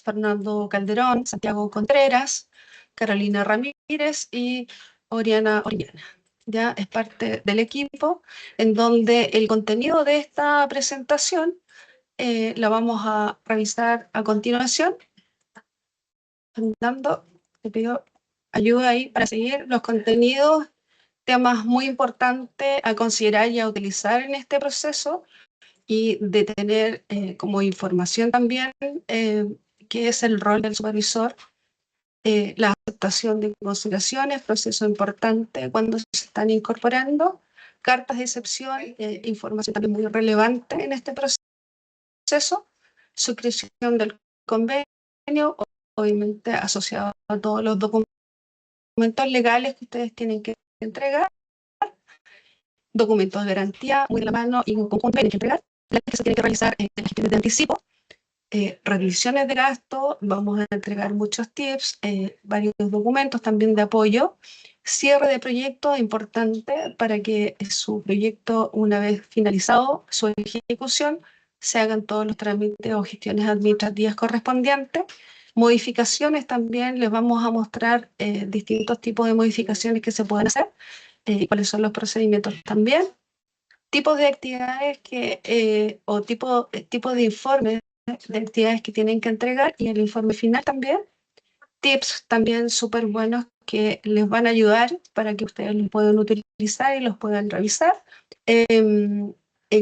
Fernando Calderón, Santiago Contreras, Carolina Ramírez y Oriana Orellana. Ya es parte del equipo en donde el contenido de esta presentación la vamos a revisar a continuación. Fernando, te pido ayuda ahí para seguir los contenidos, temas muy importantes a considerar y a utilizar en este proceso y de tener como información también qué es el rol del supervisor, la aceptación de consideraciones, proceso importante cuando se están incorporando, cartas de excepción, información también muy relevante en este proceso, suscripción del convenio, obviamente asociado a todos los documentos legales que ustedes tienen que entregar, documentos de garantía, muy de la mano y en conjunto tienen que entregar, las que se tienen que realizar gestiones de anticipo, revisiones de gasto, vamos a entregar muchos tips, varios documentos también de apoyo, cierre de proyecto importante para que su proyecto, una vez finalizado su ejecución, se hagan todos los trámites o gestiones administrativas correspondientes. Modificaciones también, les vamos a mostrar distintos tipos de modificaciones que se pueden hacer, cuáles son los procedimientos también, tipos de actividades o tipo de informes de actividades que tienen que entregar y el informe final también. Tips también súper buenos que les van a ayudar para que ustedes los puedan utilizar y los puedan revisar en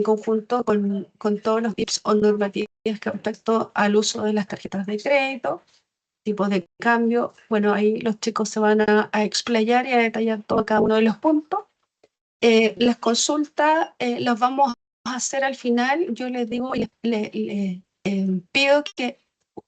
conjunto con todos los tips o normativas que respecto al uso de las tarjetas de crédito, tipos de cambio. Bueno, ahí los chicos se van a explayar y a detallar todo cada uno de los puntos. Las consultas las vamos a hacer al final. Yo les digo y les pido que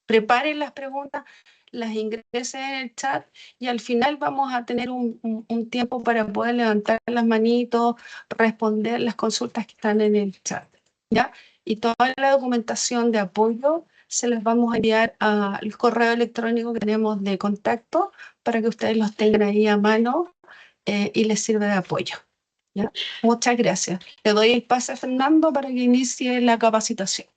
preparen las preguntas, las ingresen en el chat y al final vamos a tener un tiempo para poder levantar las manitos, responder las consultas que están en el chat, ¿ya? Y toda la documentación de apoyo se les vamos a enviar al correo electrónico que tenemos de contacto para que ustedes los tengan ahí a mano y les sirva de apoyo, ¿ya? Muchas gracias. Le doy el pase a Fernando para que inicie la capacitación.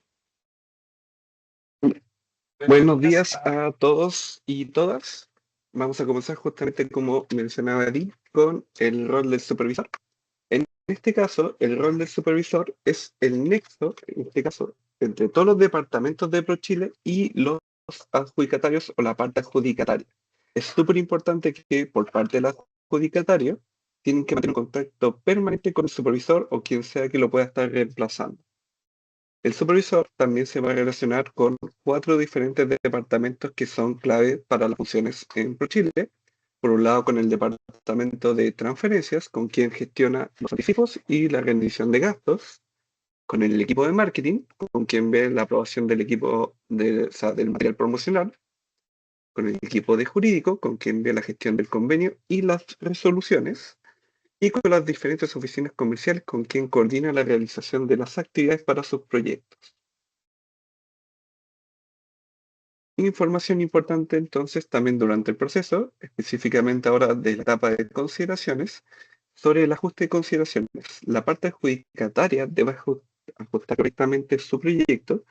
Buenos días a todos y todas. Vamos a comenzar justamente como mencionaba Ari, con el rol del supervisor. En este caso, el rol del supervisor es el nexo, en este caso, entre todos los departamentos de ProChile y los adjudicatarios o la parte adjudicataria. Es súper importante que por parte del adjudicatario tienen que mantener un contacto permanente con el supervisor o quien sea que lo pueda estar reemplazando. El supervisor también se va a relacionar con 4 diferentes departamentos que son clave para las funciones en ProChile. Por un lado, con el departamento de transferencias, con quien gestiona los anticipos y la rendición de gastos. Con el equipo de marketing, con quien ve la aprobación del equipo del material promocional. Con el equipo de jurídico, con quien ve la gestión del convenio y las resoluciones. Y con las diferentes oficinas comerciales, con quien coordina la realización de las actividades para sus proyectos. Información importante entonces también durante el proceso, específicamente ahora de la etapa de consideraciones, sobre el ajuste de consideraciones. La parte adjudicataria debe ajustar correctamente su proyecto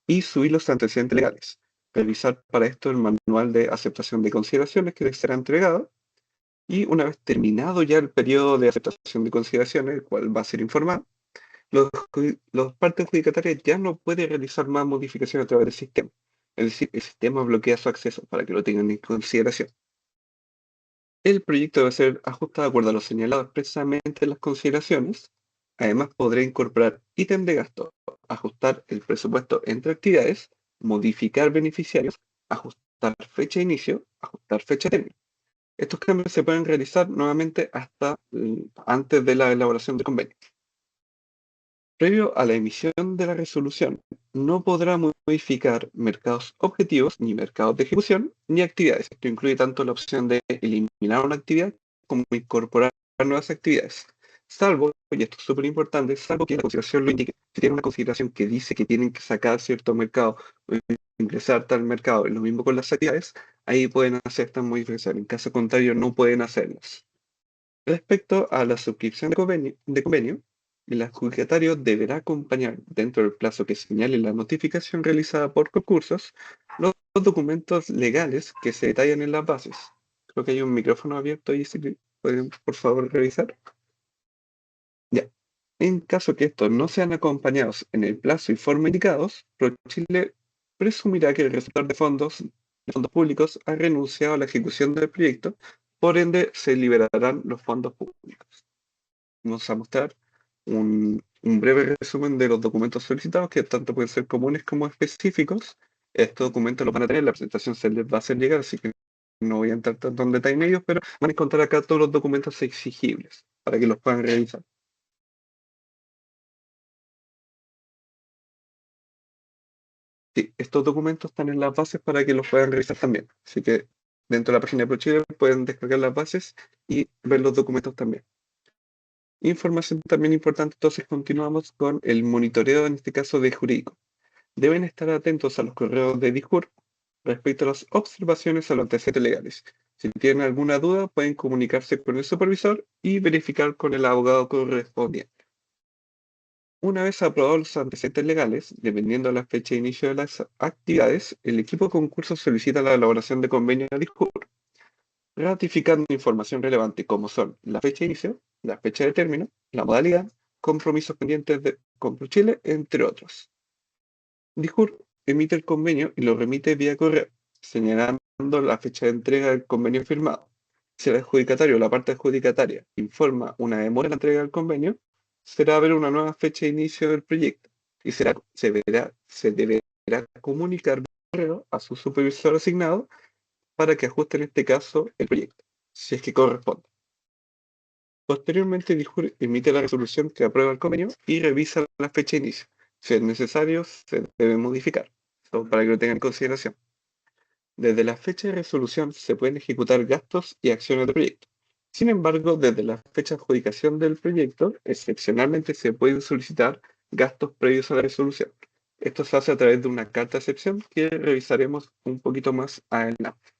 y subir los antecedentes legales. Revisar para esto el manual de aceptación de consideraciones que les será entregado y una vez terminado ya el periodo de aceptación de consideraciones, el cual va a ser informado, los partes adjudicatarias ya no pueden realizar más modificaciones a través del sistema. Es decir, el sistema bloquea su acceso para que lo tengan en consideración. El proyecto debe ser ajustado de acuerdo a lo señalado expresamente en las consideraciones. Además, podrá incorporar ítem de gasto, ajustar el presupuesto entre actividades, modificar beneficiarios, ajustar fecha de inicio, ajustar fecha de término. Estos cambios se pueden realizar nuevamente hasta antes de la elaboración del convenio. Previo a la emisión de la resolución, no podrá modificar mercados objetivos, ni mercados de ejecución, ni actividades. Esto incluye tanto la opción de eliminar una actividad como incorporar nuevas actividades. Salvo, y esto es súper importante, salvo que la consideración lo indique. Si tiene una consideración que dice que tienen que sacar cierto mercado o ingresar tal mercado, y lo mismo con las actividades, ahí pueden hacer estas modificaciones. En caso contrario, no pueden hacerlas. Respecto a la suscripción de convenio, el adjudicatario deberá acompañar, dentro del plazo que señale la notificación realizada por concursos, los documentos legales que se detallan en las bases. Creo que hay un micrófono abierto ahí, si pueden por favor revisar. Ya. En caso que estos no sean acompañados en el plazo y forma indicados, ProChile presumirá que el receptor de fondos públicos ha renunciado a la ejecución del proyecto, por ende se liberarán los fondos públicos. Vamos a mostrar un breve resumen de los documentos solicitados, que tanto pueden ser comunes como específicos. Estos documentos los van a tener, la presentación se les va a hacer llegar, así que no voy a entrar tanto en detalle en ellos, pero van a encontrar acá todos los documentos exigibles para que los puedan revisar. Sí, estos documentos están en las bases para que los puedan revisar también. Así que dentro de la página de ProChile pueden descargar las bases y ver los documentos también. Información también importante, entonces continuamos con el monitoreo, en este caso de jurídico. Deben estar atentos a los correos de DIJUR respecto a las observaciones a los antecedentes legales. Si tienen alguna duda, pueden comunicarse con el supervisor y verificar con el abogado correspondiente. Una vez aprobados los antecedentes legales, dependiendo de la fecha de inicio de las actividades, el equipo de concurso solicita la elaboración de convenio de DIJUR, ratificando información relevante como son la fecha de inicio, la fecha de término, la modalidad, compromisos pendientes con ProChile, entre otros. DIJUR emite el convenio y lo remite vía correo, señalando la fecha de entrega del convenio firmado. Si el adjudicatario o la parte adjudicataria informa una demora en la entrega del convenio, será haber una nueva fecha de inicio del proyecto y se deberá comunicar vía correo a su supervisor asignado para que ajuste en este caso el proyecto, si es que corresponde. Posteriormente, DIJUR emite la resolución que aprueba el convenio y revisa la fecha de inicio. Si es necesario, se debe modificar. Esto para que lo tengan en consideración. Desde la fecha de resolución se pueden ejecutar gastos y acciones del proyecto. Sin embargo, desde la fecha de adjudicación del proyecto, excepcionalmente se pueden solicitar gastos previos a la resolución. Esto se hace a través de una carta de excepción que revisaremos un poquito más adelante.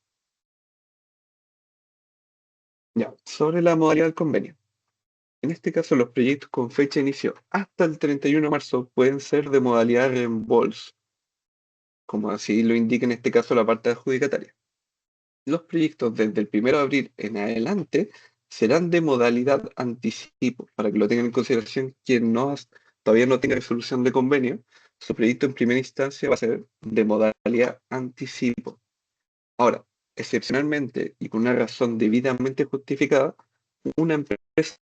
Ya, sobre la modalidad del convenio. En este caso, los proyectos con fecha de inicio hasta el 31 de marzo pueden ser de modalidad reembolso, como así lo indica en este caso la parte adjudicataria. Los proyectos desde el 1 de abril en adelante serán de modalidad anticipo, para que lo tengan en consideración quien todavía no tenga resolución de convenio, su proyecto en primera instancia va a ser de modalidad anticipo. Ahora, excepcionalmente y con una razón debidamente justificada, una empresa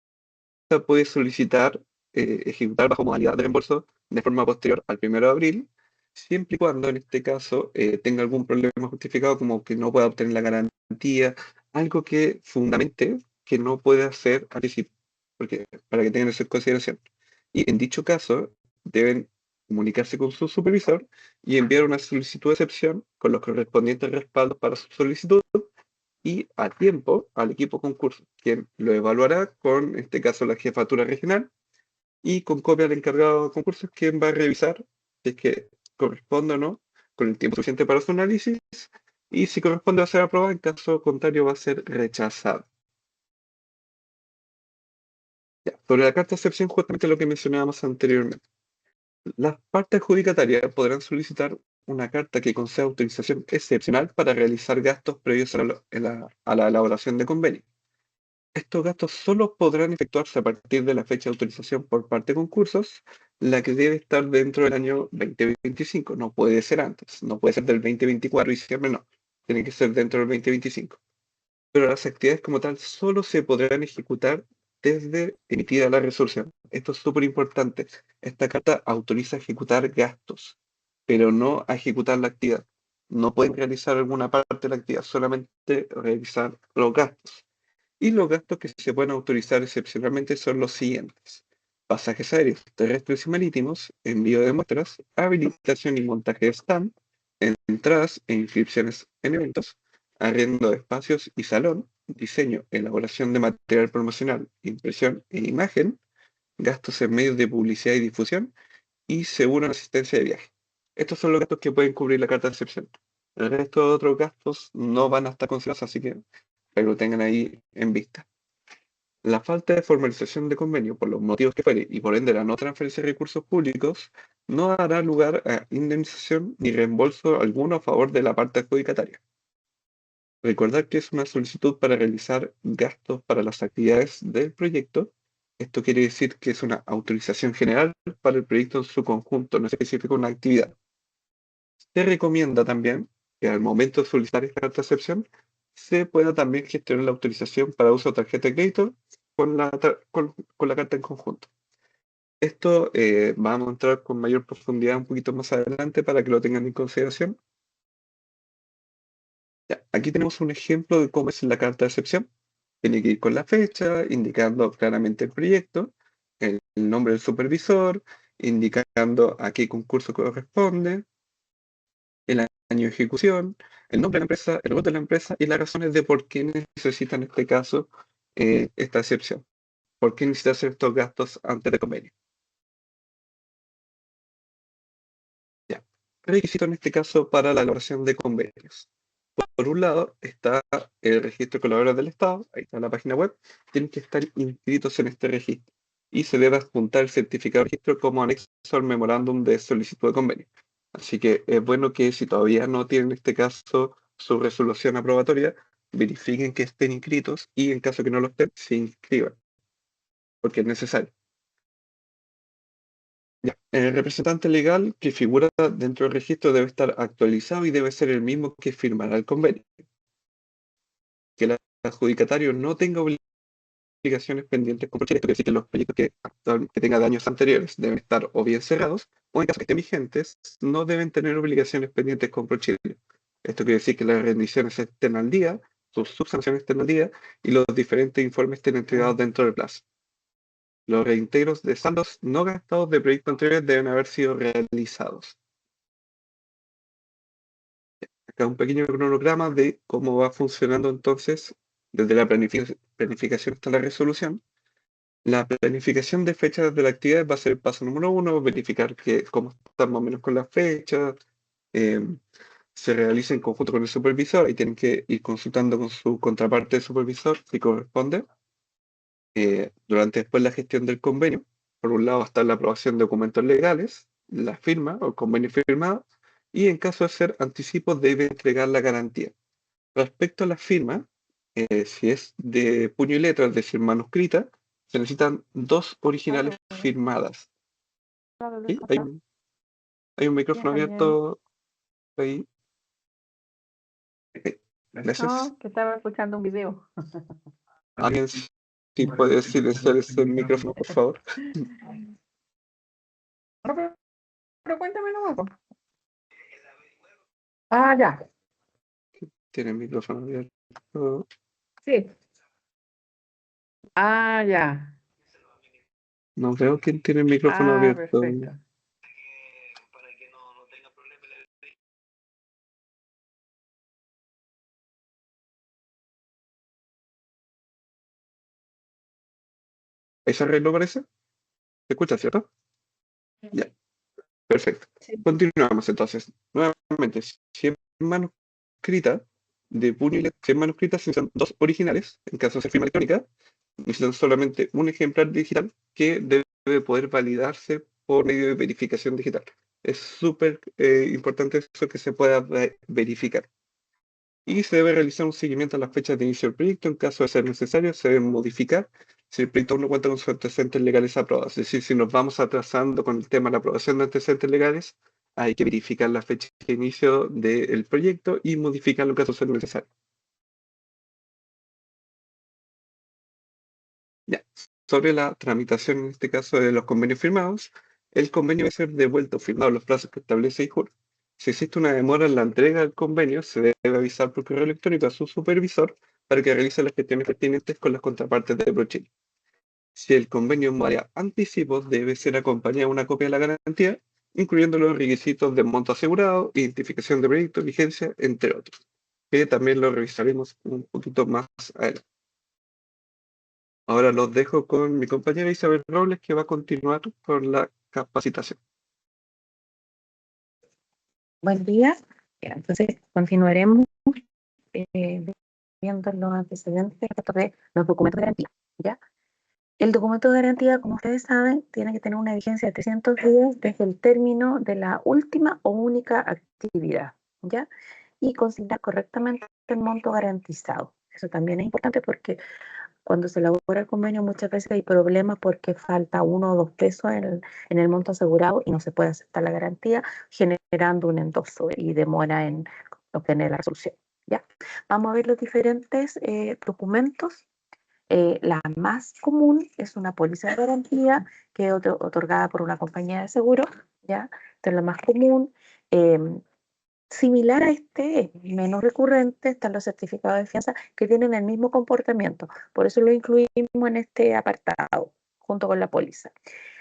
puede solicitar ejecutar bajo modalidad de reembolso de forma posterior al 1 de abril, siempre y cuando en este caso tenga algún problema justificado, como que no pueda obtener la garantía, algo que fundamente que no puede hacer anticipo, porque para que tengan eso en consideración. Y en dicho caso, deben comunicarse con su supervisor y enviar una solicitud de excepción con los correspondientes respaldos para su solicitud y a tiempo al equipo concurso, quien lo evaluará con, en este caso, la jefatura regional y con copia al encargado de concursos, quien va a revisar si es que corresponde o no, con el tiempo suficiente para su análisis, y si corresponde va a ser aprobado, en caso contrario va a ser rechazado. Ya, sobre la carta de excepción, justamente lo que mencionábamos anteriormente. Las partes adjudicatarias podrán solicitar una carta que conceda autorización excepcional para realizar gastos previos a la elaboración de convenio. Estos gastos solo podrán efectuarse a partir de la fecha de autorización por parte de concursos, la que debe estar dentro del año 2025. No puede ser antes, no puede ser del 2024 y diciembre, no. Tiene que ser dentro del 2025. Pero las actividades como tal solo se podrán ejecutar desde emitida la resolución. Esto es súper importante. Esta carta autoriza a ejecutar gastos, pero no a ejecutar la actividad. No pueden realizar alguna parte de la actividad, solamente realizar los gastos. Y los gastos que se pueden autorizar excepcionalmente son los siguientes: pasajes aéreos, terrestres y marítimos, envío de muestras, habilitación y montaje de stand, entradas e inscripciones en eventos, arriendo de espacios y salón, diseño, elaboración de material promocional, impresión e imagen, gastos en medios de publicidad y difusión, y seguro en asistencia de viaje. Estos son los gastos que pueden cubrir la carta de excepción. El resto de otros gastos no van a estar considerados, así que para que lo tengan ahí en vista. La falta de formalización de convenio, por los motivos que fuere, y por ende la no transferencia de recursos públicos, no dará lugar a indemnización ni reembolso alguno a favor de la parte adjudicataria. Recordar que es una solicitud para realizar gastos para las actividades del proyecto. Esto quiere decir que es una autorización general para el proyecto en su conjunto, no especifica una actividad. Se recomienda también que al momento de solicitar esta carta de acepción se pueda también gestionar la autorización para uso de tarjeta de crédito con la carta en conjunto. Esto vamos a entrar con mayor profundidad un poquito más adelante para que lo tengan en consideración. Ya, aquí tenemos un ejemplo de cómo es la carta de acepción. Tiene que ir con la fecha, indicando claramente el proyecto, el nombre del supervisor, indicando a qué concurso corresponde, el año de ejecución, el nombre de la empresa, el rol de la empresa y las razones de por qué necesita en este caso esta excepción. ¿Por qué necesita hacer estos gastos antes del convenio? Ya. Requisito en este caso para la elaboración de convenios. Por un lado está el registro de colaboradores del Estado, ahí está la página web, tienen que estar inscritos en este registro y se debe adjuntar el certificado de registro como anexo al memorándum de solicitud de convenio. Así que es bueno que si todavía no tienen en este caso su resolución aprobatoria, verifiquen que estén inscritos y en caso que no lo estén, se inscriban, porque es necesario. Ya. El representante legal que figura dentro del registro debe estar actualizado y debe ser el mismo que firmará el convenio. Que el adjudicatario no tenga obligaciones pendientes con Prochile. Esto quiere decir que los proyectos que tengan de años anteriores deben estar o bien cerrados, o en caso que estén vigentes, no deben tener obligaciones pendientes con Prochile. Esto quiere decir que las rendiciones estén al día, sus subsanciones estén al día, y los diferentes informes estén entregados dentro del plazo. Los reintegros de saldos no gastados de proyectos anteriores deben haber sido realizados. Acá un pequeño cronograma de cómo va funcionando entonces desde la planificación hasta la resolución. La planificación de fechas de la actividad va a ser el paso número 1, verificar que cómo están más o menos con las fechas, eh, se realiza en conjunto con el supervisor y tienen que ir consultando con su contraparte de supervisor si corresponde. Durante después la gestión del convenio, por un lado está la aprobación de documentos legales, la firma o el convenio firmado, y en caso de ser anticipo debe entregar la garantía. Respecto a la firma, si es de puño y letra, es decir, manuscrita, se necesitan 2 originales firmadas. ¿Sí? Hay un micrófono abierto ahí. Ok, gracias. No, que estaba escuchando un video. ¿Alguien sí puede silenciar ese micrófono, por favor? Pero cuéntame nomás, po. Ah, ya. Tiene el micrófono abierto. Sí. Ah, ya. No veo quién tiene el micrófono Ah, abierto. perfecto. ¿Ahí se arregló, parece? ¿Se escucha, cierto? Ya, perfecto. Sí. Continuamos entonces. Nuevamente, si es manuscrita de puño y letra, si es manuscrita, se necesitan 2 originales. En caso de ser firma electrónica, necesitan solamente un ejemplar digital que debe poder validarse por medio de verificación digital. Es súper importante eso que se pueda verificar. Y se debe realizar un seguimiento a las fechas de inicio del proyecto. En caso de ser necesario, se deben modificar si el proyecto no cuenta con sus antecedentes legales aprobados. Es decir, si nos vamos atrasando con el tema de la aprobación de antecedentes legales, hay que verificar la fecha de inicio del proyecto y modificarlo en caso de ser necesario. Ya. Sobre la tramitación, en este caso de los convenios firmados, el convenio debe ser devuelto firmado en los plazos que establece IJUR. Si existe una demora en la entrega del convenio, se debe avisar por correo electrónico a su supervisor para que realice las gestiones pertinentes con las contrapartes de ProChile. Si el convenio envía anticipos, debe ser acompañada de una copia de la garantía, incluyendo los requisitos de monto asegurado, identificación de proyecto, vigencia, entre otros, que también lo revisaremos un poquito más adelante. Ahora los dejo con mi compañera Isabel Robles, que va a continuar con la capacitación. Buen día. Ya, entonces, continuaremos viendo los antecedentes de los documentos de garantía. ¿Ya? El documento de garantía, como ustedes saben, tiene que tener una vigencia de 300 días desde el término de la última o única actividad, ¿ya? Y consignar correctamente el monto garantizado. Eso también es importante porque cuando se elabora el convenio muchas veces hay problemas porque falta 1 o 2 pesos en el monto asegurado y no se puede aceptar la garantía, generando un endoso y demora en obtener la resolución, ¿ya? Vamos a ver los diferentes documentos. La más común es una póliza de garantía que es otorgada por una compañía de seguro, ¿ya? Esta es la más común. Similar a este, menos recurrente, están los certificados de fianza que tienen el mismo comportamiento. Por eso lo incluimos en este apartado, junto con la póliza.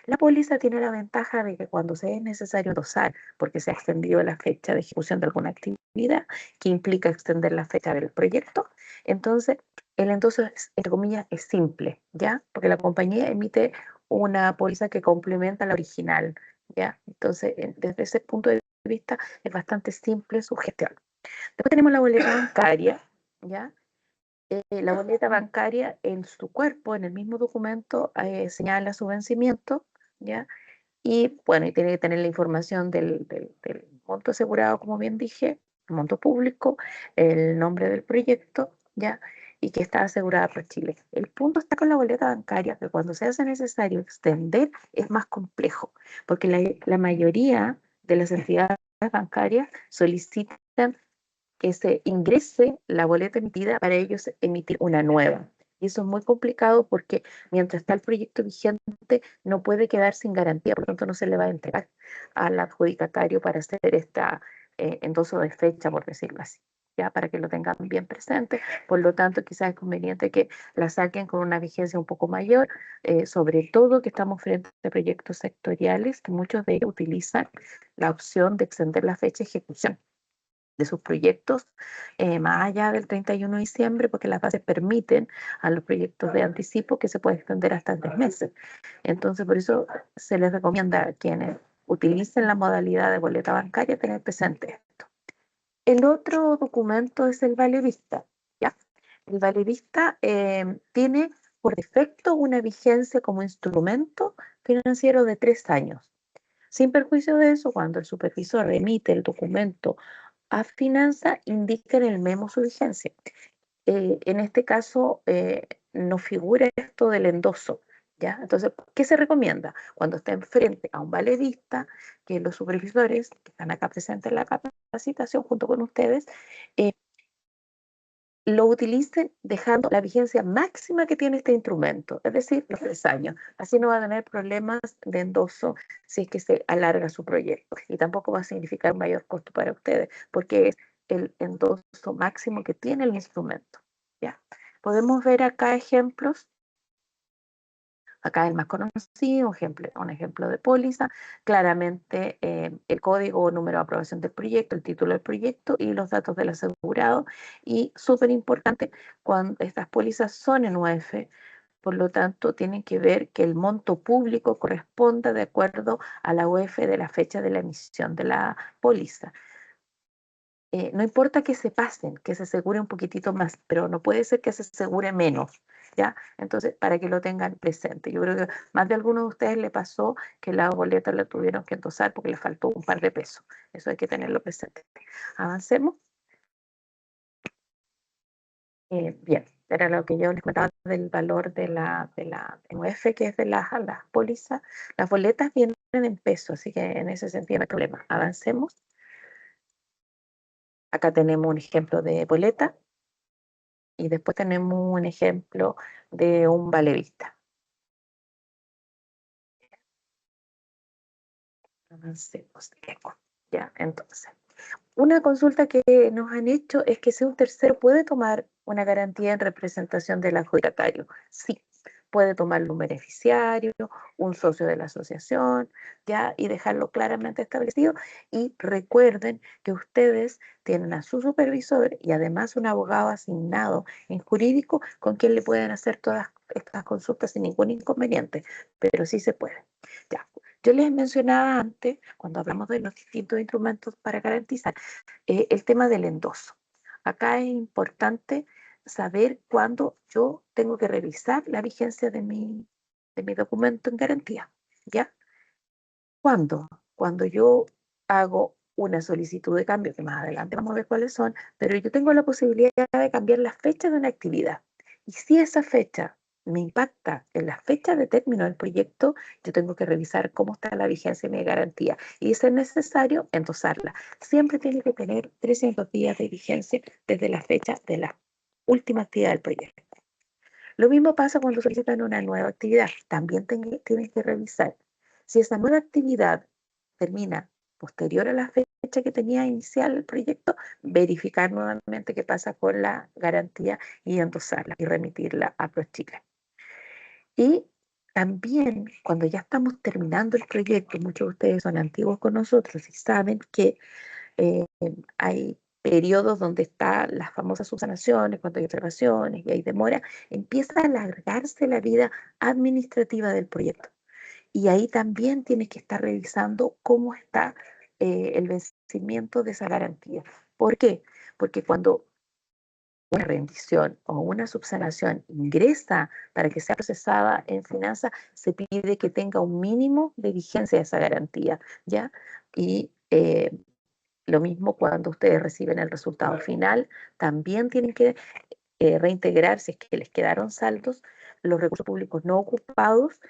La póliza tiene la ventaja de que cuando sea necesario endosar, porque se ha extendido la fecha de ejecución de alguna actividad, que implica extender la fecha del proyecto, entonces el endoso, entre comillas, es simple, ¿ya? Porque la compañía emite una póliza que complementa la original, ¿ya? Entonces, desde ese punto de vista, es bastante simple su gestión. Después tenemos la boleta bancaria, ¿ya? La boleta bancaria en su cuerpo, en el mismo documento, señala su vencimiento, ¿ya? Y bueno, y tiene que tener la información del monto asegurado, como bien dije, el monto público, el nombre del proyecto, ¿ya? Y que está asegurada por Chile. El punto está con la boleta bancaria, que cuando se hace necesario extender es más complejo, porque la mayoría de las entidades bancarias solicitan que se ingrese la boleta emitida para ellos emitir una nueva. Y eso es muy complicado porque mientras está el proyecto vigente no puede quedar sin garantía, por lo tanto no se le va a entregar al adjudicatario para hacer esta endoso de fecha, por decirlo así, ya para que lo tengan bien presente. Por lo tanto, quizás es conveniente que la saquen con una vigencia un poco mayor, sobre todo que estamos frente a proyectos sectoriales que muchos de ellos utilizan la opción de extender la fecha de ejecución de sus proyectos más allá del 31 de diciembre, porque las bases permiten a los proyectos de anticipo que se puede extender hasta 3 meses. Entonces, por eso se les recomienda a quienes utilicen la modalidad de boleta bancaria tener presente esto. El otro documento es el vale vista, ¿ya? El vale vista tiene por defecto una vigencia como instrumento financiero de 3 años. Sin perjuicio de eso, cuando el supervisor remite el documento a finanza, indica en el memo su vigencia. En este caso, no figura esto del endoso, ¿ya? Entonces, ¿qué se recomienda? Cuando estén frente a un valedista, que los supervisores que están acá presentes en la capacitación junto con ustedes, eh, lo utilicen dejando la vigencia máxima que tiene este instrumento, es decir, los 3 años. Así no va a tener problemas de endoso si es que se alarga su proyecto y tampoco va a significar un mayor costo para ustedes porque es el endoso máximo que tiene el instrumento. ¿Ya? Podemos ver acá ejemplos. Acá el más conocido, un ejemplo de póliza, claramente el código o número de aprobación del proyecto, el título del proyecto y los datos del asegurado. Y súper importante, cuando estas pólizas son en UF, por lo tanto tienen que ver que el monto público corresponda de acuerdo a la UF de la fecha de la emisión de la póliza. No importa que se pasen, que se asegure un poquitito más, pero no puede ser que se asegure menos, ¿ya? Entonces, para que lo tengan presente. Yo creo que más de alguno de ustedes le pasó que la boleta la tuvieron que endosar porque le faltó un par de pesos. Eso hay que tenerlo presente. Avancemos. Bien, era lo que yo les contaba del valor de la MUF, que es de las pólizas. Las boletas vienen en pesos, así que en ese sentido no hay problema. Avancemos. Acá tenemos un ejemplo de boleta. Y después tenemos un ejemplo de un valerista. Avancemos. Ya, entonces. Una consulta que nos han hecho es que si un tercero puede tomar una garantía en representación del adjudicatario. Sí, puede tomarlo un beneficiario, un socio de la asociación, ya, y dejarlo claramente establecido. Y recuerden que ustedes tienen a su supervisor y además un abogado asignado en jurídico con quien le pueden hacer todas estas consultas sin ningún inconveniente, pero sí se puede. Ya. Yo les mencionaba antes, cuando hablamos de los distintos instrumentos para garantizar, el tema del endoso. Acá es importante saber cuándo yo tengo que revisar la vigencia de mi de mi documento en garantía, ¿ya? ¿Cuándo? Cuando yo hago una solicitud de cambio, que más adelante vamos a ver cuáles son, pero yo tengo la posibilidad de cambiar la fecha de una actividad. Y si esa fecha me impacta en la fecha de término del proyecto, yo tengo que revisar cómo está la vigencia de mi garantía. Y si es necesario, endosarla. Siempre tiene que tener 300 días de vigencia desde la fecha de la última actividad del proyecto. Lo mismo pasa cuando solicitan una nueva actividad. También tienen que revisar si esa nueva actividad termina posterior a la fecha que tenía inicial el proyecto, verificar nuevamente qué pasa con la garantía y endosarla y remitirla a ProChile. Y también cuando ya estamos terminando el proyecto, muchos de ustedes son antiguos con nosotros y saben que hay periodos donde están las famosas subsanaciones, cuando hay observaciones y hay demora, empieza a alargarse la vida administrativa del proyecto. Y ahí también tienes que estar revisando cómo está el vencimiento de esa garantía. ¿Por qué? Porque cuando una rendición o una subsanación ingresa para que sea procesada en finanzas, se pide que tenga un mínimo de vigencia de esa garantía, ¿ya? Y lo mismo cuando ustedes reciben el resultado final, también tienen que reintegrar, si es que les quedaron saldos, los recursos públicos no ocupados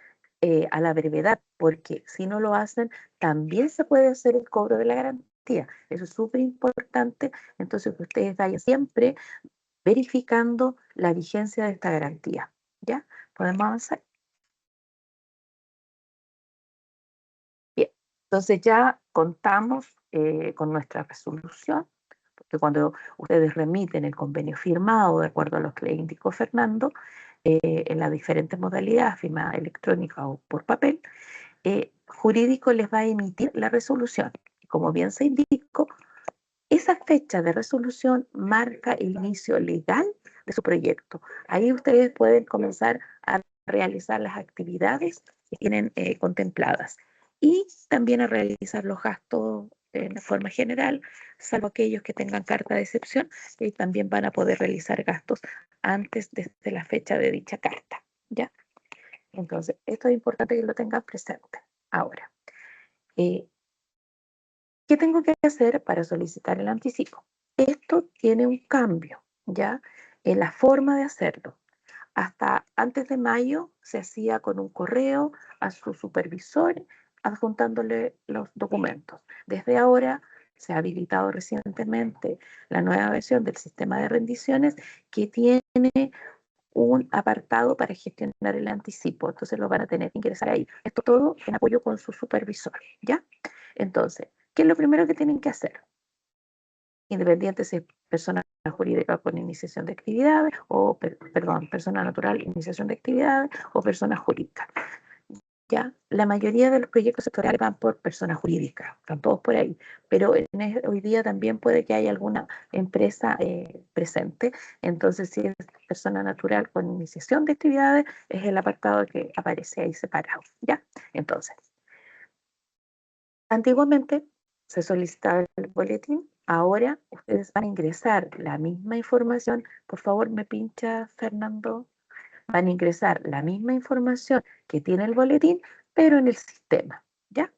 a la brevedad, porque si no lo hacen, también se puede hacer el cobro de la garantía. Eso es súper importante, entonces que ustedes vayan siempre verificando la vigencia de esta garantía. ¿Ya? ¿Podemos avanzar? Bien, entonces ya contamos con nuestra resolución, porque cuando ustedes remiten el convenio firmado, de acuerdo a lo que le indicó Fernando, en las diferentes modalidades, firma electrónica o por papel, jurídico les va a emitir la resolución. Como bien se indicó, esa fecha de resolución marca el inicio legal de su proyecto. Ahí ustedes pueden comenzar a realizar las actividades que tienen contempladas y también a realizar los gastos de forma general, salvo aquellos que tengan carta de excepción, y también van a poder realizar gastos antes de la fecha de dicha carta. ¿Ya? Entonces, esto es importante que lo tengan presente. Ahora, ¿qué tengo que hacer para solicitar el anticipo? Esto tiene un cambio, ¿ya? En la forma de hacerlo. Hasta antes de mayo se hacía con un correo a su supervisor adjuntándole los documentos. Desde ahora se ha habilitado recientemente la nueva versión del sistema de rendiciones que tiene un apartado para gestionar el anticipo. Entonces lo van a tener que ingresar ahí. Esto todo en apoyo con su supervisor, ¿ya? Entonces, ¿qué es lo primero que tienen que hacer? Independiente si es persona jurídica con iniciación de actividades o, perdón, persona natural, iniciación de actividades o persona jurídica. ¿Ya? La mayoría de los proyectos sectoriales van por persona jurídica, están todos por ahí, pero hoy día también puede que haya alguna empresa presente, entonces si es persona natural con iniciación de actividades, es el apartado que aparece ahí separado, ¿ya? Entonces, antiguamente se solicitaba el boletín, ahora ustedes van a ingresar la misma información, por favor me pincha Fernando, van a ingresar la misma información que tiene el boletín, pero en el sistema, ¿ya?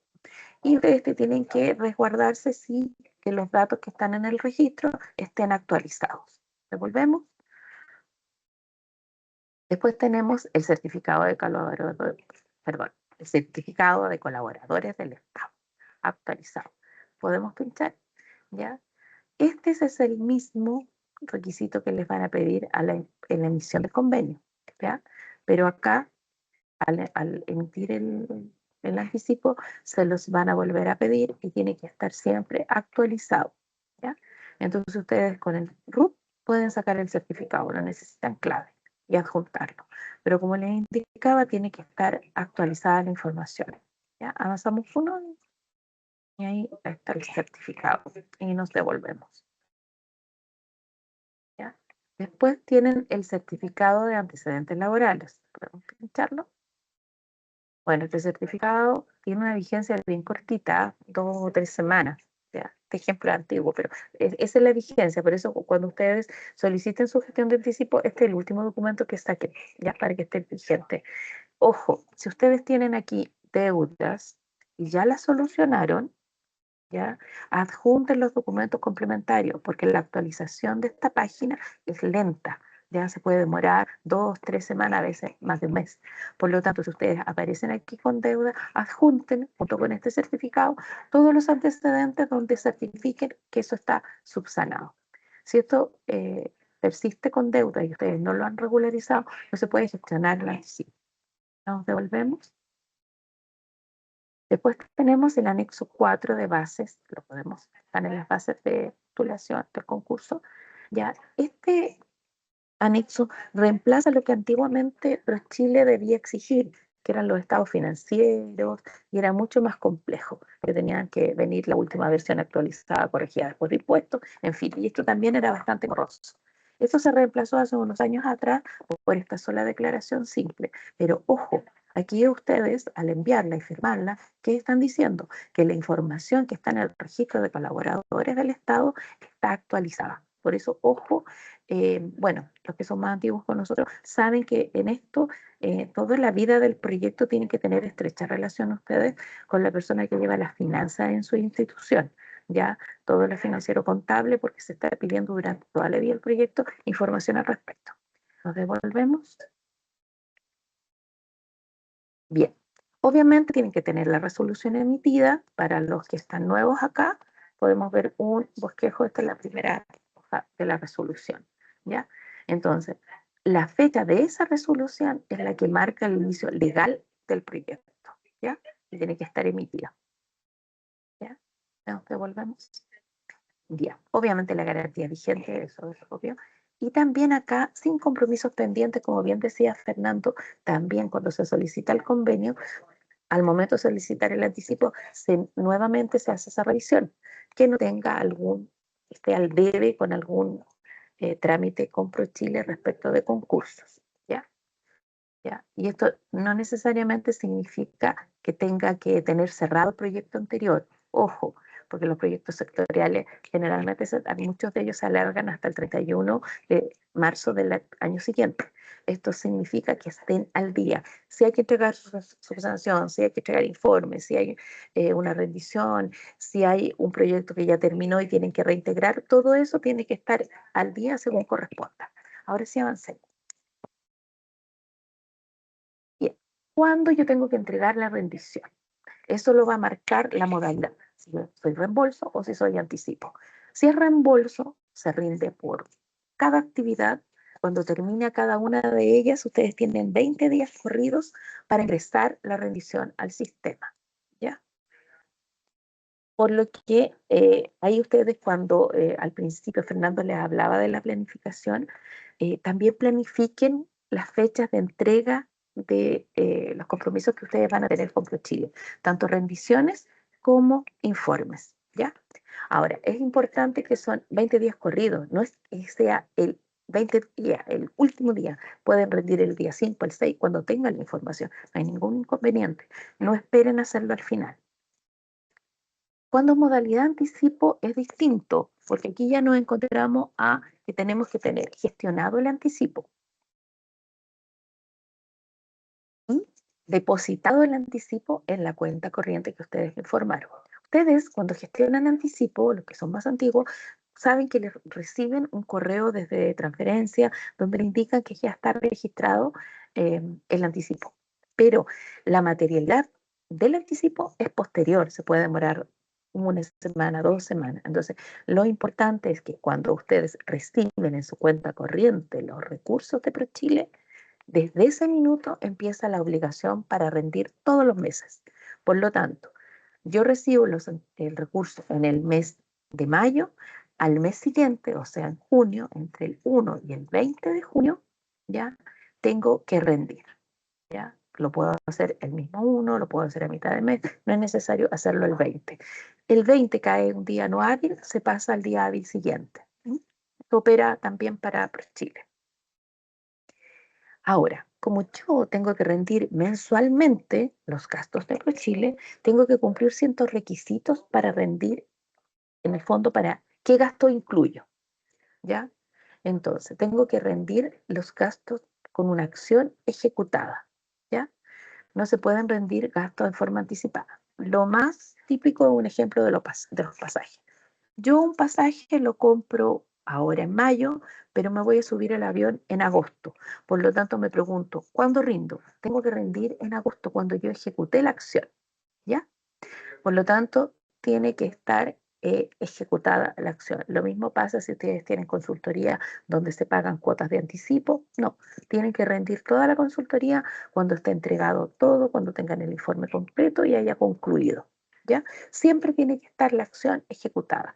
Y ustedes tienen que resguardarse si que los datos que están en el registro estén actualizados. Devolvemos. Después tenemos el certificado de colaboradores, perdón, el certificado de colaboradores del Estado, actualizado. Podemos pinchar, ¿ya? Este es el mismo requisito que les van a pedir en la emisión del convenio, ¿ya? Pero acá al emitir el anticipo, se los van a volver a pedir y tiene que estar siempre actualizado, ¿ya? Entonces ustedes con el RUT pueden sacar el certificado, no necesitan clave y adjuntarlo. Pero como les indicaba, tiene que estar actualizada la información, ¿ya? Avanzamos uno y ahí está el certificado y nos devolvemos, ¿ya? Después tienen el certificado de antecedentes laborales. ¿Podemos pincharlo? Bueno, este certificado tiene una vigencia bien cortita, 2 o 3 semanas. ¿Ya? Este ejemplo es antiguo, pero esa es la vigencia. Por eso, cuando ustedes soliciten su gestión de anticipo, este es el último documento que saquen, ya para que esté vigente. Ojo, si ustedes tienen aquí deudas y ya las solucionaron, ¿ya? Adjunten los documentos complementarios, porque la actualización de esta página es lenta. Ya se puede demorar 2, 3 semanas, a veces más de un mes. Por lo tanto, si ustedes aparecen aquí con deuda, adjunten junto con este certificado todos los antecedentes donde certifiquen que eso está subsanado. Si esto persiste con deuda y ustedes no lo han regularizado, no se puede gestionar el anticipo. Nos devolvemos. Después tenemos el anexo 4 de bases, lo podemos estar en las bases de titulación del concurso. Ya, este anexo reemplaza lo que antiguamente ProChile debía exigir, que eran los estados financieros, y era mucho más complejo, que tenían que venir la última versión actualizada, corregida después de impuestos, en fin, y esto también era bastante corroso. Eso se reemplazó hace unos años atrás por esta sola declaración simple, pero ojo, aquí ustedes, al enviarla y firmarla, ¿qué están diciendo? Que la información que está en el registro de colaboradores del Estado está actualizada. Por eso, ojo, bueno, los que son más antiguos con nosotros saben que en esto, toda la vida del proyecto tiene que tener estrecha relación ustedes con la persona que lleva las finanzas en su institución. Ya todo lo financiero contable, porque se está pidiendo durante toda la vida del proyecto información al respecto. Nos devolvemos. Bien, obviamente tienen que tener la resolución emitida. Para los que están nuevos acá, podemos ver un bosquejo. Esta es la primera hoja de la resolución, ¿ya? Entonces, la fecha de esa resolución es la que marca el inicio legal del proyecto, ¿ya? Y tiene que estar emitida, ¿ya? Nos devolvemos. Ya, obviamente la garantía vigente, eso es obvio. Y también acá, sin compromisos pendientes, como bien decía Fernando, también cuando se solicita el convenio, al momento de solicitar el anticipo, nuevamente se hace esa revisión, que no tenga esté al debe con algún trámite con ProChile respecto de concursos, ¿ya? ¿Ya? Y esto no necesariamente significa que tenga que tener cerrado el proyecto anterior. Ojo, porque los proyectos sectoriales generalmente muchos de ellos se alargan hasta el 31 de marzo del año siguiente. Esto significa que estén al día. Si hay que entregar subsanción, si hay que entregar informes, si hay una rendición, si hay un proyecto que ya terminó y tienen que reintegrar, todo eso tiene que estar al día según corresponda. Ahora sí avancemos. Bien, ¿cuándo yo tengo que entregar la rendición? Eso lo va a marcar la modalidad, si soy reembolso o si soy anticipo. Si es reembolso, se rinde por cada actividad. Cuando termine cada una de ellas, ustedes tienen 20 días corridos para ingresar la rendición al sistema, ¿ya? Por lo que ahí ustedes cuando al principio Fernando les hablaba de la planificación, también planifiquen las fechas de entrega de los compromisos que ustedes van a tener con ProChile, tanto rendiciones como informes, ¿ya? Ahora, es importante que son 20 días corridos, no es que sea el 20 días, el último día, pueden rendir el día 5, el 6, cuando tengan la información, no hay ningún inconveniente, no esperen hacerlo al final. Cuando modalidad anticipo es distinto, porque aquí ya nos encontramos a que tenemos que tener gestionado el anticipo y depositado el anticipo en la cuenta corriente que ustedes informaron. Ustedes, cuando gestionan anticipo, los que son más antiguos, saben que les reciben un correo desde transferencia donde le indican que ya está registrado el anticipo. Pero la materialidad del anticipo es posterior, se puede demorar una semana, 2 semanas. Entonces, lo importante es que cuando ustedes reciben en su cuenta corriente los recursos de ProChile, desde ese minuto empieza la obligación para rendir todos los meses. Por lo tanto, yo recibo el recurso en el mes de mayo, al mes siguiente, o sea, en junio, entre el 1 y el 20 de junio, ya tengo que rendir, ¿ya? Lo puedo hacer el mismo 1, lo puedo hacer a mitad de mes, no es necesario hacerlo el 20. El 20 cae un día no hábil, se pasa al día hábil siguiente. Esto opera también para Chile. Ahora, como yo tengo que rendir mensualmente los gastos de ProChile, tengo que cumplir ciertos requisitos para rendir, en el fondo, para qué gasto incluyo, ¿ya? Entonces, tengo que rendir los gastos con una acción ejecutada, ¿ya? no se pueden rendir gastos de forma anticipada. Lo más típico es un ejemplo de los pasajes. Yo un pasaje lo compro ahora en mayo, pero me voy a subir al avión en agosto. Por lo tanto, me pregunto, ¿cuándo rindo? Tengo que rendir en agosto cuando yo ejecuté la acción, ¿ya? Por lo tanto, tiene que estar ejecutada la acción. Lo mismo pasa si ustedes tienen consultoría donde se pagan cuotas de anticipo. No, tienen que rendir toda la consultoría cuando esté entregado todo, cuando tengan el informe completo y haya concluido, ¿ya? Siempre tiene que estar la acción ejecutada.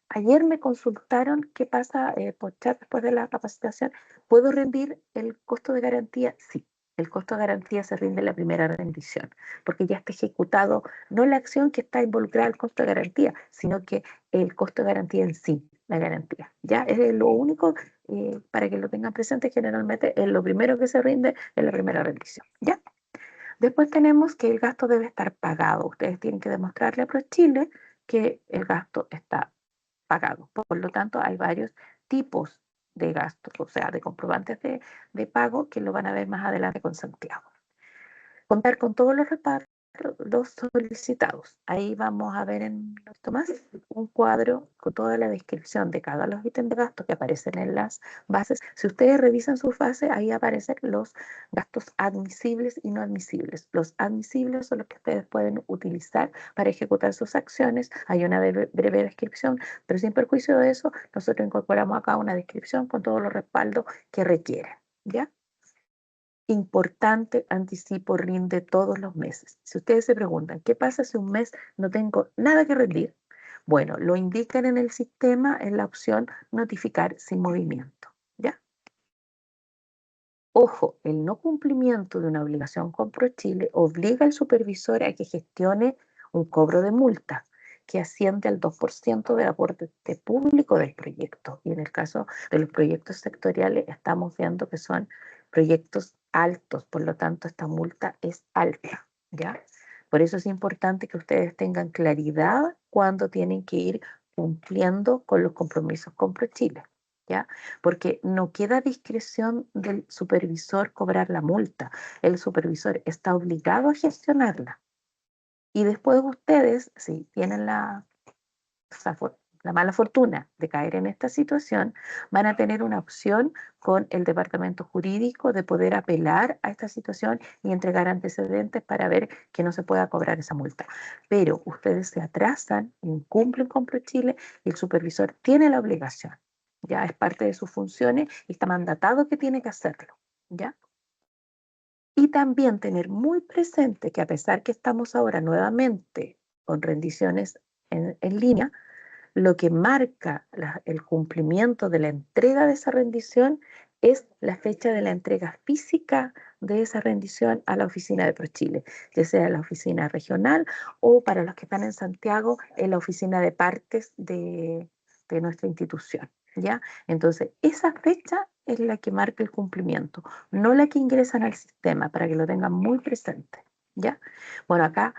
Ayer me consultaron qué pasa por chat después de la capacitación. ¿Puedo rendir el costo de garantía? Sí, el costo de garantía se rinde en la primera rendición, porque ya está ejecutado, no la acción que está involucrada al costo de garantía, sino que el costo de garantía en sí, la garantía. Ya es lo único, para que lo tengan presente, generalmente es lo primero que se rinde en la primera rendición. ¿Ya? Después tenemos que el gasto debe estar pagado. Ustedes tienen que demostrarle a ProChile que el gasto está pagado. Por lo tanto, hay varios tipos de gastos, o sea, de comprobantes de pago que lo van a ver más adelante con Santiago. Contar con todos los repartos solicitados. Ahí vamos a ver en esto más un cuadro con toda la descripción de cada los ítems de gasto que aparecen en las bases. Si ustedes revisan sus bases, ahí aparecen los gastos admisibles y no admisibles. Los admisibles son los que ustedes pueden utilizar para ejecutar sus acciones. Hay una breve descripción, pero sin perjuicio de eso, nosotros incorporamos acá una descripción con todos los respaldos que requieren, ¿ya? Importante, anticipo rinde todos los meses. Si ustedes se preguntan, ¿qué pasa si un mes no tengo nada que rendir? Bueno, lo indican en el sistema en la opción notificar sin movimiento, ¿ya? Ojo, el no cumplimiento de una obligación con ProChile obliga al supervisor a que gestione un cobro de multa que asciende al 2% del aporte público del proyecto. Y en el caso de los proyectos sectoriales estamos viendo que son proyectos altos, por lo tanto esta multa es alta, ¿ya? Por eso es importante que ustedes tengan claridad cuando tienen que ir cumpliendo con los compromisos con ProChile, ¿ya? Porque no queda a discreción del supervisor cobrar la multa. El supervisor está obligado a gestionarla. Y después ustedes, si tienen la mala fortuna de caer en esta situación, van a tener una opción con el departamento jurídico de poder apelar a esta situación y entregar antecedentes para ver que no se pueda cobrar esa multa. Pero ustedes se atrasan, incumplen con ProChile y el supervisor tiene la obligación. Ya es parte de sus funciones y está mandatado que tiene que hacerlo. ¿Ya? Y también tener muy presente que a pesar que estamos ahora nuevamente con rendiciones en línea, lo que marca el cumplimiento de la entrega de esa rendición es la fecha de la entrega física de esa rendición a la oficina de ProChile, ya sea la oficina regional o para los que están en Santiago, en la oficina de partes de nuestra institución, ¿ya? Entonces, esa fecha es la que marca el cumplimiento, no la que ingresan al sistema, para que lo tengan muy presente, ¿ya? Bueno, acá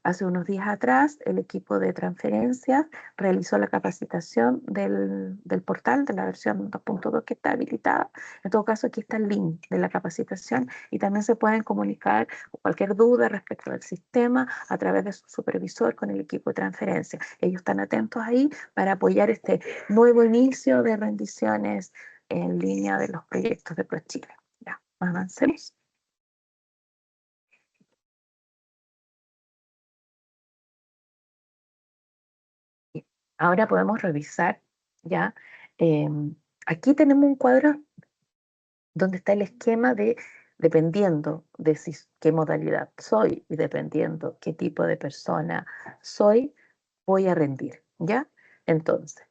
hace unos días atrás el equipo de transferencias realizó la capacitación del portal de la versión 2.2 que está habilitada. En todo caso, aquí está el link de la capacitación y también se pueden comunicar cualquier duda respecto del sistema a través de su supervisor con el equipo de transferencia. Ellos están atentos ahí para apoyar este nuevo inicio de rendiciones en línea de los proyectos de ProChile. Ya, avancemos. Ahora podemos revisar ya. Aquí tenemos un cuadro donde está el esquema de, dependiendo de qué modalidad soy y dependiendo qué tipo de persona soy, voy a rendir, ¿ya? Entonces,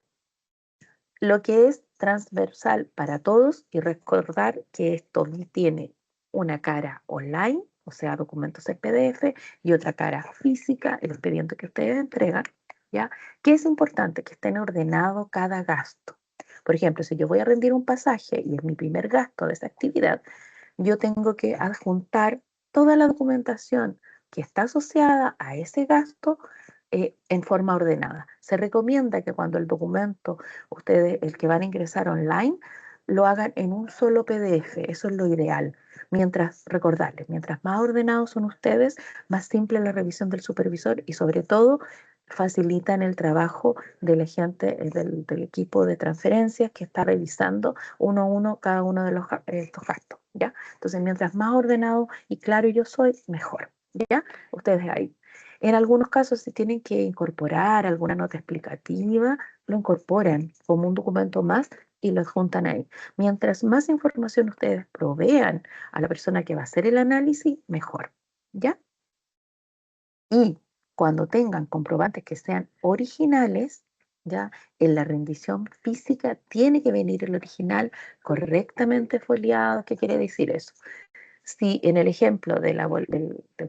lo que es transversal para todos y recordar que esto tiene una cara online, o sea, documentos en PDF, y otra cara física, el expediente que ustedes entregan, ¿ya? Que es importante que estén ordenados cada gasto. Por ejemplo, si yo voy a rendir un pasaje y es mi primer gasto de esa actividad, yo tengo que adjuntar toda la documentación que está asociada a ese gasto en forma ordenada. Se recomienda que cuando el documento, ustedes, el que van a ingresar online, lo hagan en un solo PDF, eso es lo ideal. Recordarles, mientras más ordenados son ustedes, más simple la revisión del supervisor y sobre todo facilitan el trabajo de la gente, del equipo de transferencias que está revisando uno a uno cada uno de estos gastos, ¿ya? Entonces, mientras más ordenado y claro yo soy, mejor, ¿ya? Ustedes ahí. En algunos casos, si tienen que incorporar alguna nota explicativa, lo incorporan como un documento más y lo juntan ahí. Mientras más información ustedes provean a la persona que va a hacer el análisis, mejor, ¿ya? Y cuando tengan comprobantes que sean originales, ¿ya? En la rendición física tiene que venir el original correctamente foliado. ¿Qué quiere decir eso? Si en el ejemplo del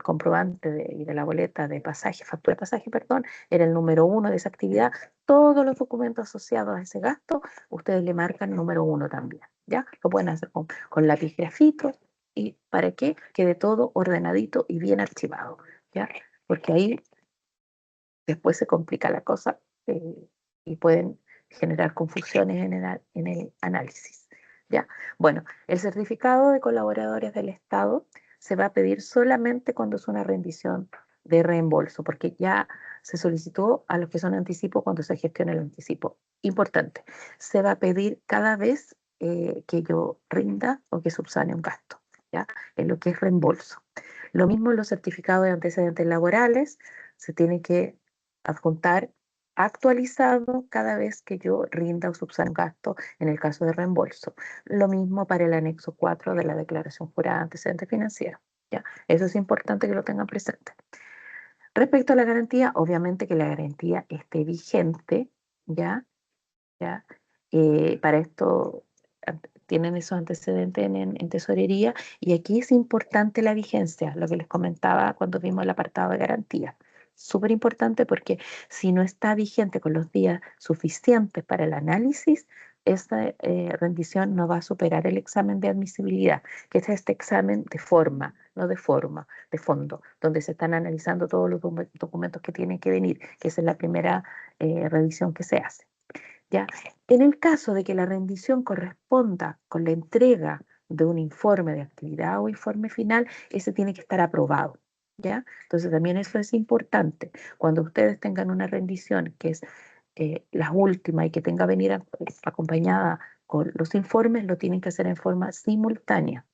comprobante y de la boleta de pasaje, factura de pasaje, perdón, era el número 1 de esa actividad, todos los documentos asociados a ese gasto, ustedes le marcan número 1 también, ¿ya? Lo pueden hacer con lápiz grafito y para que quede todo ordenadito y bien archivado, ¿ya? Porque ahí después se complica la cosa y pueden generar confusiones en el análisis. ¿Ya? Bueno, el certificado de colaboradores del Estado se va a pedir solamente cuando es una rendición de reembolso, porque ya se solicitó a los que son anticipos cuando se gestiona el anticipo. Importante, se va a pedir cada vez que yo rinda o que subsane un gasto, ¿ya? En lo que es reembolso. Lo mismo los certificados de antecedentes laborales, se tiene que adjuntar actualizado cada vez que yo rinda o subsane un gasto en el caso de reembolso. Lo mismo para el anexo 4 de la declaración jurada de antecedentes financieros. ¿Ya? Eso es importante que lo tengan presente. Respecto a la garantía, obviamente que la garantía esté vigente, ¿ya? ¿Ya? Para esto tienen esos antecedentes en tesorería y aquí es importante la vigencia, lo que les comentaba cuando vimos el apartado de garantía. Súper importante porque si no está vigente con los días suficientes para el análisis, esta rendición no va a superar el examen de admisibilidad, que es este examen de forma, no de forma, de fondo, donde se están analizando todos los documentos que tienen que venir, que esa es la primera revisión que se hace. ¿Ya? En el caso de que la rendición corresponda con la entrega de un informe de actividad o informe final, ese tiene que estar aprobado. ¿Ya? Entonces también eso es importante. Cuando ustedes tengan una rendición que es la última y que tenga que venir acompañada con los informes, lo tienen que hacer en forma simultánea.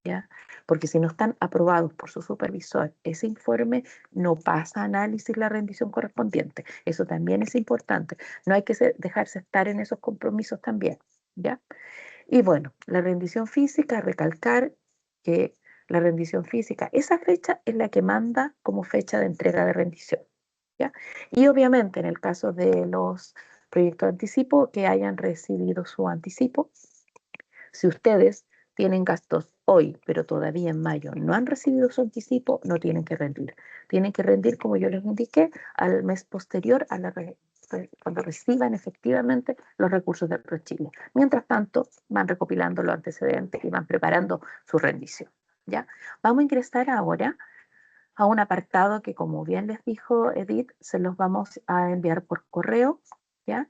¿Ya? Porque si no están aprobados por su supervisor, ese informe no pasa a análisis la rendición correspondiente. Eso también es importante. No hay que dejarse estar en esos compromisos también, ¿ya? Y bueno, la rendición física, recalcar que la rendición física, esa fecha es la que manda como fecha de entrega de rendición, ¿ya? Y obviamente en el caso de los proyectos de anticipo que hayan recibido su anticipo, si ustedes tienen gastos hoy, pero todavía en mayo no han recibido su anticipo, no tienen que rendir. Tienen que rendir, como yo les indiqué, al mes posterior a cuando reciban efectivamente los recursos de ProChile. Mientras tanto, van recopilando los antecedentes y van preparando su rendición. ¿Ya? Vamos a ingresar ahora a un apartado que, como bien les dijo Edith, se los vamos a enviar por correo, ¿ya?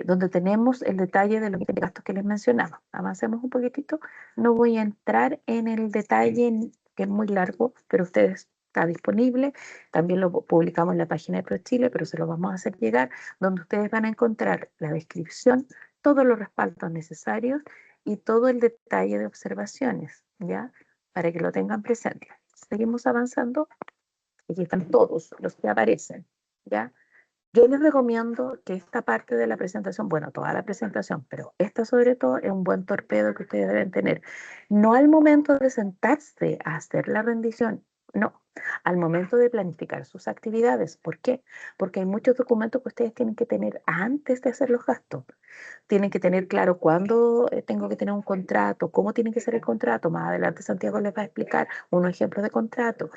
Donde tenemos el detalle de los gastos que les mencionaba. Avancemos un poquitito. No voy a entrar en el detalle, que es muy largo, pero ustedes está disponible. También lo publicamos en la página de ProChile, pero se lo vamos a hacer llegar, donde ustedes van a encontrar la descripción, todos los respaldos necesarios y todo el detalle de observaciones, ¿ya? Para que lo tengan presente. Seguimos avanzando. Aquí están todos los que aparecen, ¿ya? Yo les recomiendo que esta parte de la presentación, bueno, toda la presentación, pero esta sobre todo es un buen torpedo que ustedes deben tener. No al momento de sentarse a hacer la rendición, no, al momento de planificar sus actividades. ¿Por qué? Porque hay muchos documentos que ustedes tienen que tener antes de hacer los gastos. Tienen que tener claro cuándo tengo que tener un contrato, cómo tiene que ser el contrato. Más adelante Santiago les va a explicar unos ejemplos de contrato.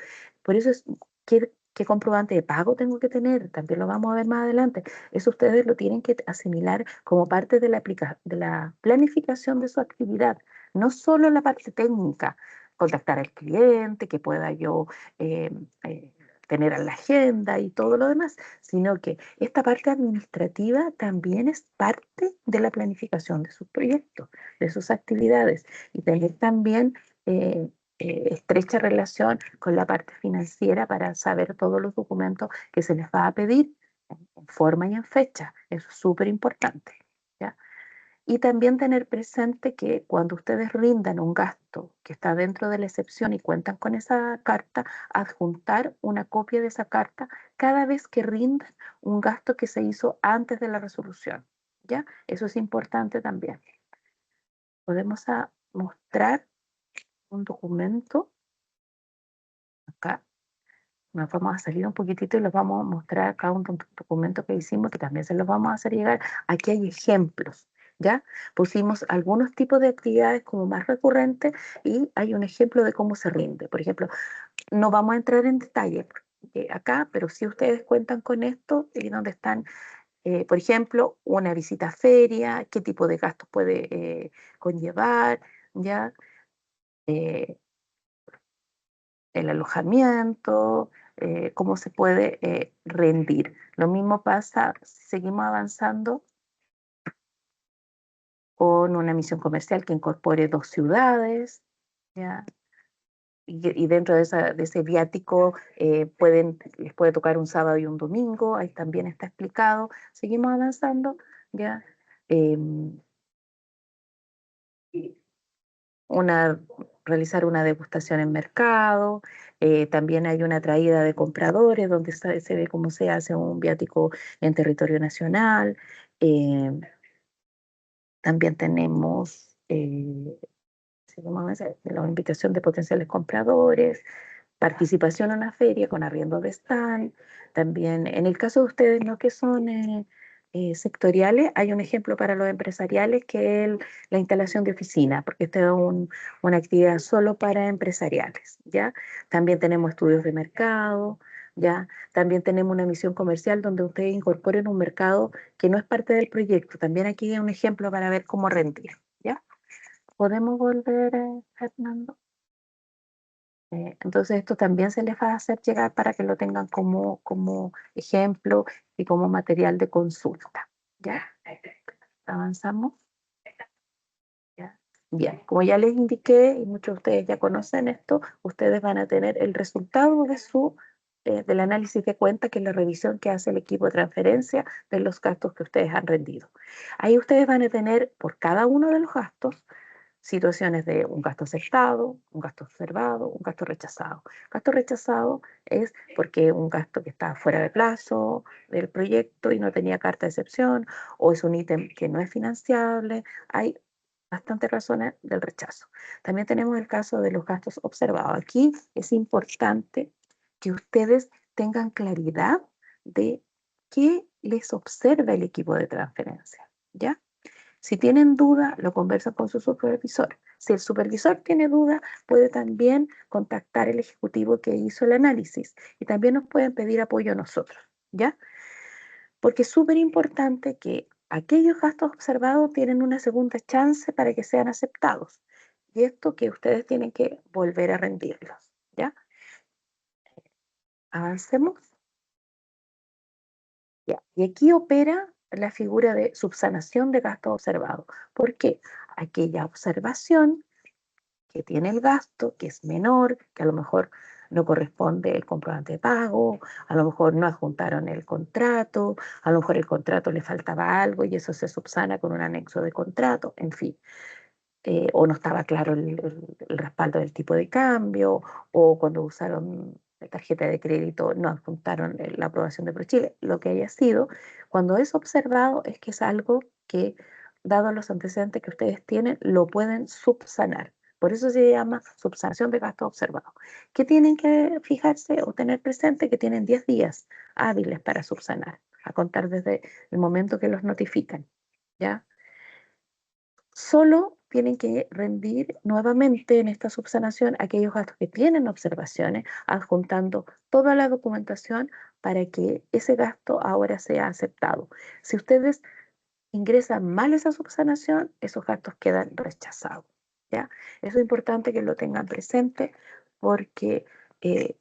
Por eso es qué comprobante de pago tengo que tener, también lo vamos a ver más adelante. Eso ustedes lo tienen que asimilar como parte de la planificación de su actividad, no solo la parte técnica, contactar al cliente, que pueda yo tener a la agenda y todo lo demás, sino que esta parte administrativa también es parte de la planificación de sus proyectos, de sus actividades, y tener también estrecha relación con la parte financiera para saber todos los documentos que se les va a pedir en forma y en fecha. Eso es súper importante, ¿ya? Y también tener presente que cuando ustedes rindan un gasto que está dentro de la excepción y cuentan con esa carta, adjuntar una copia de esa carta cada vez que rindan un gasto que se hizo antes de la resolución, ¿ya? Eso es importante también. Podemos mostrar un documento acá. Nos vamos a salir un poquitito y les vamos a mostrar acá un documento que hicimos, que también se los vamos a hacer llegar. Aquí hay ejemplos, ¿ya? Pusimos algunos tipos de actividades como más recurrentes y hay un ejemplo de cómo se rinde. Por ejemplo, no vamos a entrar en detalle acá, pero si ustedes cuentan con esto, y donde están, por ejemplo, una visita a feria, qué tipo de gastos puede conllevar, ¿ya? Eh, el alojamiento, cómo se puede rendir. Lo mismo pasa si seguimos avanzando con una misión comercial que incorpore 2 ciudades, ¿ya? Y dentro de ese viático les puede tocar un sábado y un domingo, ahí también está explicado. Seguimos avanzando, ¿ya? Una, realizar una degustación en mercado, también hay una traída de compradores donde se ve cómo se hace un viático en territorio nacional. También tenemos la invitación de potenciales compradores, participación en una feria con arriendo de stand. También, en el caso de ustedes, ¿no?, que son sectoriales, hay un ejemplo para los empresariales que es la instalación de oficina, porque esta es una actividad solo para empresariales, ¿ya? También tenemos estudios de mercado, ¿ya? También tenemos una misión comercial donde ustedes incorporen un mercado que no es parte del proyecto. También aquí hay un ejemplo para ver cómo rendir, ¿ya? ¿Podemos volver, Fernando? Entonces esto también se les va a hacer llegar para que lo tengan como ejemplo y como material de consulta. ¿Ya? ¿Avanzamos? ¿Ya? Bien, como ya les indiqué, y muchos de ustedes ya conocen esto, ustedes van a tener el resultado del análisis de cuenta, que es la revisión que hace el equipo de transferencia de los gastos que ustedes han rendido. Ahí ustedes van a tener por cada uno de los gastos situaciones de un gasto aceptado, un gasto observado, un gasto rechazado. Gasto rechazado es porque un gasto que está fuera de plazo del proyecto y no tenía carta de excepción, o es un ítem que no es financiable. Hay bastantes razones del rechazo. También tenemos el caso de los gastos observados. Aquí es importante que ustedes tengan claridad de qué les observa el equipo de transferencia, ¿ya? Si tienen duda, lo conversan con su supervisor. Si el supervisor tiene duda, puede también contactar al ejecutivo que hizo el análisis y también nos pueden pedir apoyo a nosotros, ¿ya? Porque es súper importante que aquellos gastos observados tienen una segunda chance para que sean aceptados. Y esto que ustedes tienen que volver a rendirlos, ¿ya? Avancemos. Ya. Y aquí opera la figura de subsanación de gastos observados. ¿Por qué? Aquella observación que tiene el gasto, que es menor, que a lo mejor no corresponde el comprobante de pago, a lo mejor no adjuntaron el contrato, a lo mejor el contrato le faltaba algo y eso se subsana con un anexo de contrato, en fin. O no estaba claro el respaldo del tipo de cambio, o cuando usaron la tarjeta de crédito no adjuntaron la aprobación de ProChile, lo que haya sido. Cuando es observado es que es algo que, dado los antecedentes que ustedes tienen, lo pueden subsanar. Por eso se llama subsanación de gastos observados. ¿Qué tienen que fijarse o tener presente? Que tienen 10 días hábiles para subsanar, a contar desde el momento que los notifican, ¿ya? Solo tienen que rendir nuevamente en esta subsanación aquellos gastos que tienen observaciones, adjuntando toda la documentación para que ese gasto ahora sea aceptado. Si ustedes ingresan mal esa subsanación, esos gastos quedan rechazados, ¿ya? Eso es importante que lo tengan presente porque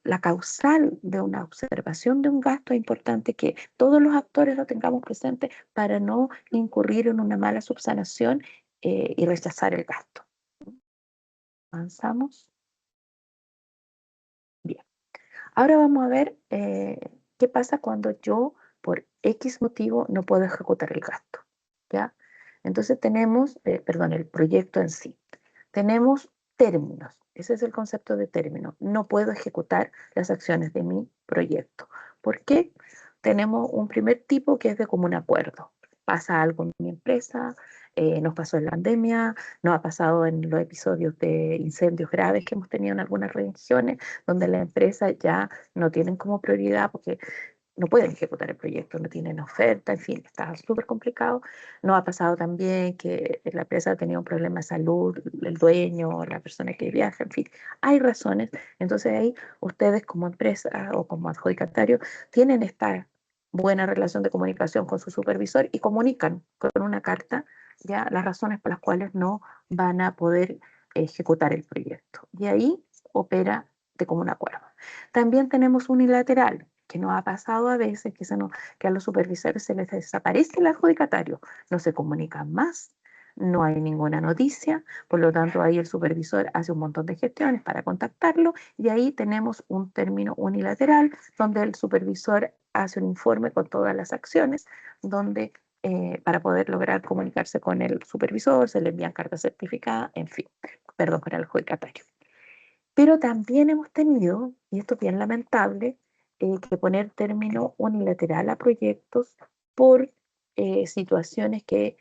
la causal de una observación de un gasto, es importante que todos los actores lo tengamos presente para no incurrir en una mala subsanación y rechazar el gasto. Avanzamos. Bien. Ahora vamos a ver qué pasa cuando yo, por X motivo, no puedo ejecutar el gasto. ¿Ya? Entonces tenemos, el proyecto en sí. Tenemos términos. Ese es el concepto de término. No puedo ejecutar las acciones de mi proyecto. ¿Por qué? Tenemos un primer tipo que es de común acuerdo. Pasa algo en mi empresa, nos pasó en la pandemia, nos ha pasado en los episodios de incendios graves que hemos tenido en algunas regiones, donde la empresa ya no tienen como prioridad porque no pueden ejecutar el proyecto, no tienen oferta, en fin, está súper complicado. Nos ha pasado también que la empresa ha tenido un problema de salud, el dueño, la persona que viaja, en fin, hay razones. Entonces ahí ustedes como empresa o como adjudicatario tienen esta buena relación de comunicación con su supervisor y comunican con una carta ya las razones por las cuales no van a poder ejecutar el proyecto. Y ahí opera de común acuerdo. También tenemos unilateral, que nos ha pasado a veces que a los supervisores se les desaparece el adjudicatario, no se comunican más, no hay ninguna noticia, por lo tanto ahí el supervisor hace un montón de gestiones para contactarlo y ahí tenemos un término unilateral donde el supervisor hace un informe con todas las acciones, donde para poder lograr comunicarse con el supervisor, se le envían cartas certificadas, en fin, perdón, con el adjudicatario. Pero también hemos tenido, y esto es bien lamentable, que poner término unilateral a proyectos por situaciones que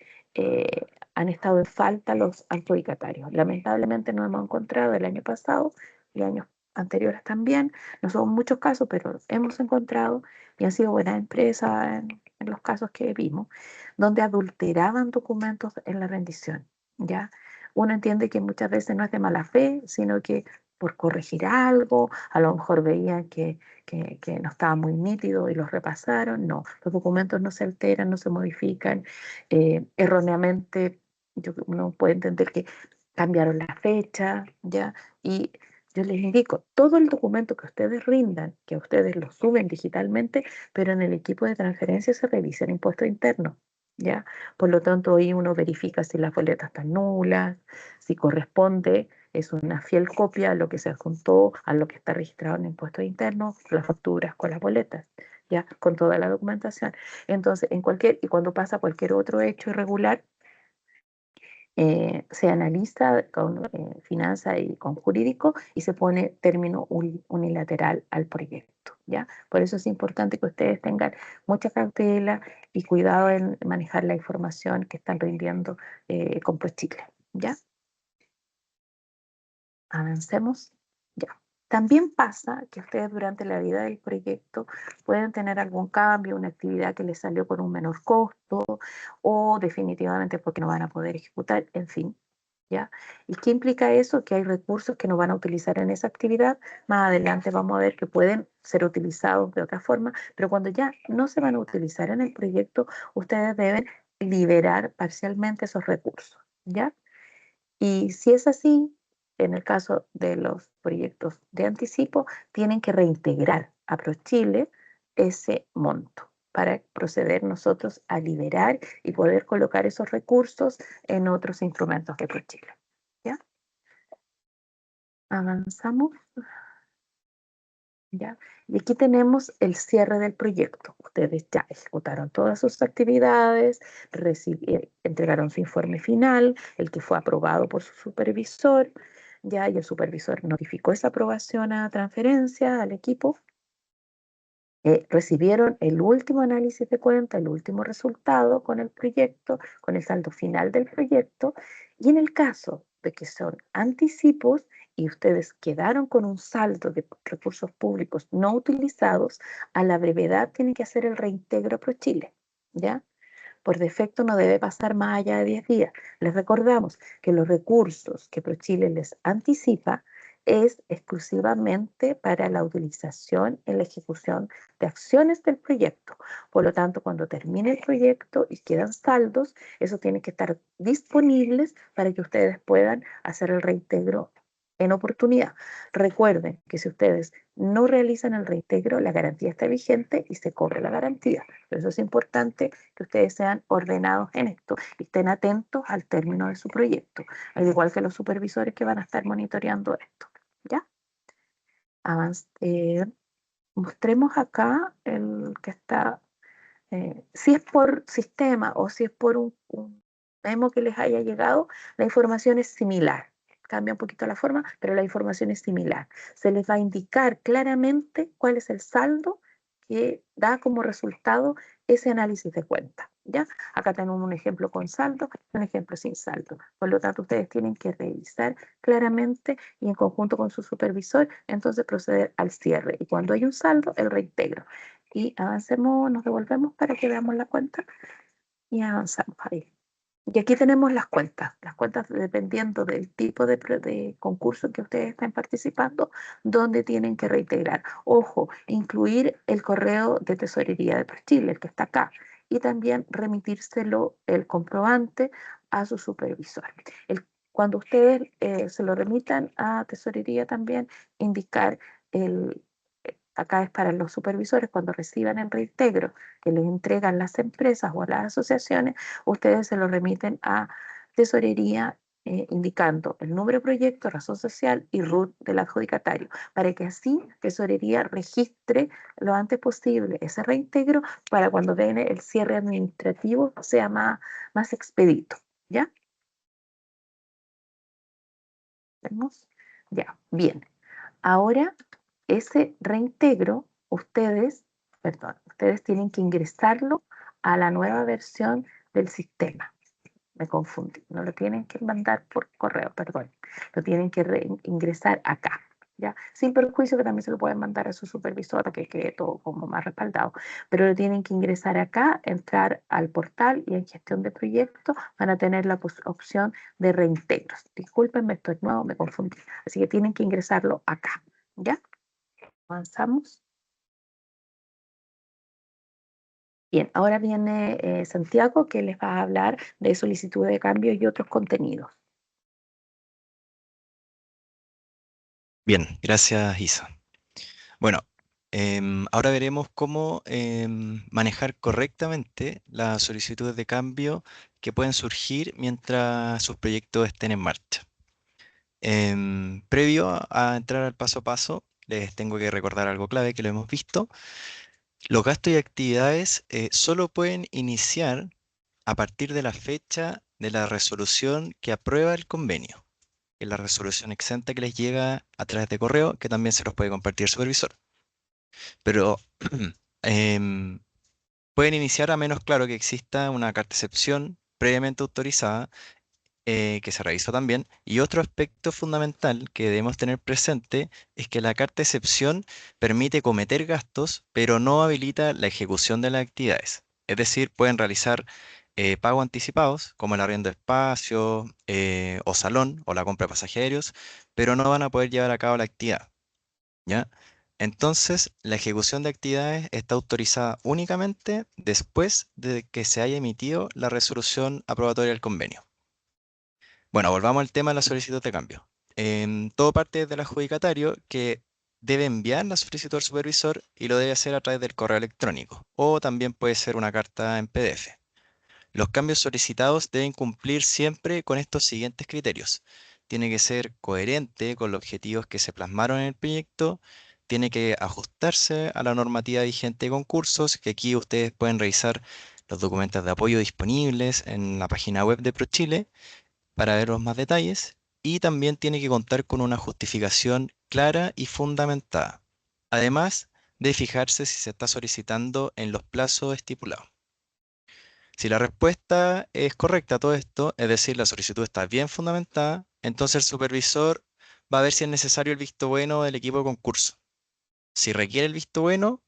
han estado en falta los adjudicatarios. Lamentablemente nos hemos encontrado el año pasado y años anteriores también, no son muchos casos, pero hemos encontrado y han sido buenas empresas en los casos que vimos, donde adulteraban documentos en la rendición, ¿ya? Uno entiende que muchas veces no es de mala fe, sino que por corregir algo, a lo mejor veían que no estaba muy nítido y los repasaron. No, los documentos no se alteran, no se modifican. Erróneamente, uno puede entender que cambiaron la fecha, ¿ya? Y yo les indico, todo el documento que ustedes rindan, que ustedes lo suben digitalmente, pero en el equipo de transferencia se revisa el impuesto interno, ¿ya? Por lo tanto, ahí uno verifica si las boletas están nulas, si corresponde, es una fiel copia a lo que se adjuntó, a lo que está registrado en impuestos internos, las facturas con las boletas, ya, con toda la documentación. Entonces, y cuando pasa cualquier otro hecho irregular, se analiza con finanzas y con jurídico y se pone término unilateral al proyecto, ¿ya? Por eso es importante que ustedes tengan mucha cautela y cuidado en manejar la información que están rindiendo con ProChile, ¿ya? Avancemos. Ya. También pasa que ustedes durante la vida del proyecto pueden tener algún cambio, una actividad que les salió con un menor costo o definitivamente porque no van a poder ejecutar, en fin. ¿Ya? ¿Y qué implica eso? Que hay recursos que no van a utilizar en esa actividad. Más adelante vamos a ver que pueden ser utilizados de otra forma, pero cuando ya no se van a utilizar en el proyecto, ustedes deben liberar parcialmente esos recursos. ¿Ya? Y si es así, en el caso de los proyectos de anticipo, tienen que reintegrar a ProChile ese monto para proceder nosotros a liberar y poder colocar esos recursos en otros instrumentos de ProChile. ¿Ya? Avanzamos. ¿Ya? Y aquí tenemos el cierre del proyecto. Ustedes ya ejecutaron todas sus actividades, entregaron su informe final, el que fue aprobado por su supervisor, ya, y el supervisor notificó esa aprobación a transferencia al equipo. Recibieron el último análisis de cuenta, el último resultado con el proyecto, con el saldo final del proyecto, y en el caso de que son anticipos y ustedes quedaron con un saldo de recursos públicos no utilizados, a la brevedad tienen que hacer el reintegro ProChile, ¿ya? Por defecto no debe pasar más allá de 10 días. Les recordamos que los recursos que ProChile les anticipa es exclusivamente para la utilización en la ejecución de acciones del proyecto. Por lo tanto, cuando termine el proyecto y quedan saldos, eso tiene que estar disponibles para que ustedes puedan hacer el reintegro en oportunidad. Recuerden que si ustedes no realizan el reintegro, la garantía está vigente y se cobra la garantía. Por eso es importante que ustedes sean ordenados en esto y estén atentos al término de su proyecto, al igual que los supervisores que van a estar monitoreando esto. ¿Ya? Mostremos acá el que está, si es por sistema o si es por un memo que les haya llegado, la información es similar. Cambia un poquito la forma, pero la información es similar. Se les va a indicar claramente cuál es el saldo que da como resultado ese análisis de cuenta. ¿Ya? Acá tenemos un ejemplo con saldo y un ejemplo sin saldo. Por lo tanto, ustedes tienen que revisar claramente y en conjunto con su supervisor, entonces proceder al cierre. Y cuando hay un saldo, el reintegro. Y avancemos, nos devolvemos para que veamos la cuenta y avanzamos ahí. Y aquí tenemos las cuentas dependiendo del tipo de concurso que ustedes estén participando, donde tienen que reintegrar. Ojo, incluir el correo de tesorería de Chile, el que está acá, y también remitírselo el comprobante a su supervisor. Cuando ustedes se lo remitan a tesorería también, indicar acá es para los supervisores, cuando reciban el reintegro que les entregan las empresas o las asociaciones, ustedes se lo remiten a tesorería indicando el número de proyecto, razón social y RUT del adjudicatario, para que así tesorería registre lo antes posible ese reintegro para cuando viene el cierre administrativo sea más expedito. ¿Ya? ¿Vemos? Ya, bien. Ahora, ese reintegro, ustedes tienen que ingresarlo a la nueva versión del sistema. Me confundí. No lo tienen que mandar por correo, perdón. Lo tienen que ingresar acá. ¿Ya? Sin perjuicio que también se lo pueden mandar a su supervisor para que quede todo como más respaldado. Pero lo tienen que ingresar acá, entrar al portal y en gestión de proyectos van a tener la opción de reintegros. Discúlpenme, esto es nuevo, me confundí. Así que tienen que ingresarlo acá. ¿Ya? Avanzamos. Bien, ahora viene Santiago que les va a hablar de solicitud de cambio y otros contenidos. Bien, gracias Isa. Bueno, ahora veremos cómo manejar correctamente las solicitudes de cambio que pueden surgir mientras sus proyectos estén en marcha. Previo a entrar al paso a paso, les tengo que recordar algo clave que lo hemos visto. Los gastos y actividades solo pueden iniciar a partir de la fecha de la resolución que aprueba el convenio, que es la resolución exenta que les llega a través de correo, que también se los puede compartir el supervisor. Pero em, pueden iniciar a menos claro que exista una carta de excepción previamente autorizada, que se revisó también. Y otro aspecto fundamental que debemos tener presente es que la carta de excepción permite cometer gastos, pero no habilita la ejecución de las actividades. Es decir, pueden realizar pagos anticipados, como el arriendo de espacio o salón o la compra de pasajes aéreos, pero no van a poder llevar a cabo la actividad. ¿Ya? Entonces, la ejecución de actividades está autorizada únicamente después de que se haya emitido la resolución aprobatoria del convenio. Bueno, volvamos al tema de la solicitud de cambio. Todo parte del adjudicatario que debe enviar la solicitud al supervisor y lo debe hacer a través del correo electrónico o también puede ser una carta en PDF. Los cambios solicitados deben cumplir siempre con estos siguientes criterios. Tiene que ser coherente con los objetivos que se plasmaron en el proyecto, tiene que ajustarse a la normativa vigente de concursos, que aquí ustedes pueden revisar los documentos de apoyo disponibles en la página web de ProChile para ver los más detalles, y también tiene que contar con una justificación clara y fundamentada, además de fijarse si se está solicitando en los plazos estipulados. Si la respuesta es correcta a todo esto, es decir, la solicitud está bien fundamentada, entonces el supervisor va a ver si es necesario el visto bueno del equipo de concurso. Si requiere el visto bueno,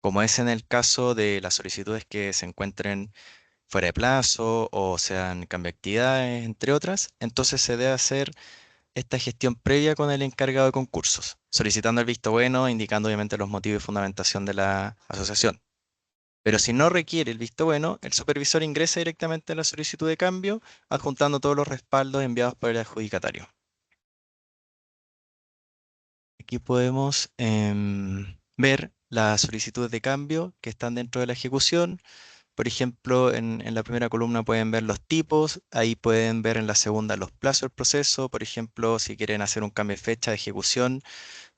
como es en el caso de las solicitudes que se encuentren fuera de plazo o sean cambio de actividades, entre otras, entonces se debe hacer esta gestión previa con el encargado de concursos, solicitando el visto bueno, indicando obviamente los motivos y fundamentación de la asociación. Pero si no requiere el visto bueno, el supervisor ingresa directamente a la solicitud de cambio, adjuntando todos los respaldos enviados por el adjudicatario. aquí podemos ver las solicitudes de cambio que están dentro de la ejecución. Por ejemplo, en la primera columna pueden ver los tipos, ahí pueden ver en la segunda los plazos del proceso. Por ejemplo, si quieren hacer un cambio de fecha de ejecución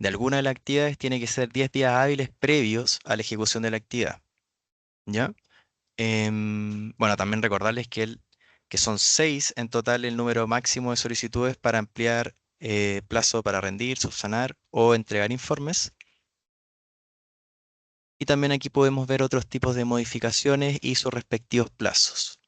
de alguna de las actividades, tiene que ser 10 días hábiles previos a la ejecución de la actividad. ¿Ya? Bueno, también recordarles que son 6 en total el número máximo de solicitudes para ampliar plazo para rendir, subsanar o entregar informes. Y también aquí podemos ver otros tipos de modificaciones y sus respectivos plazos.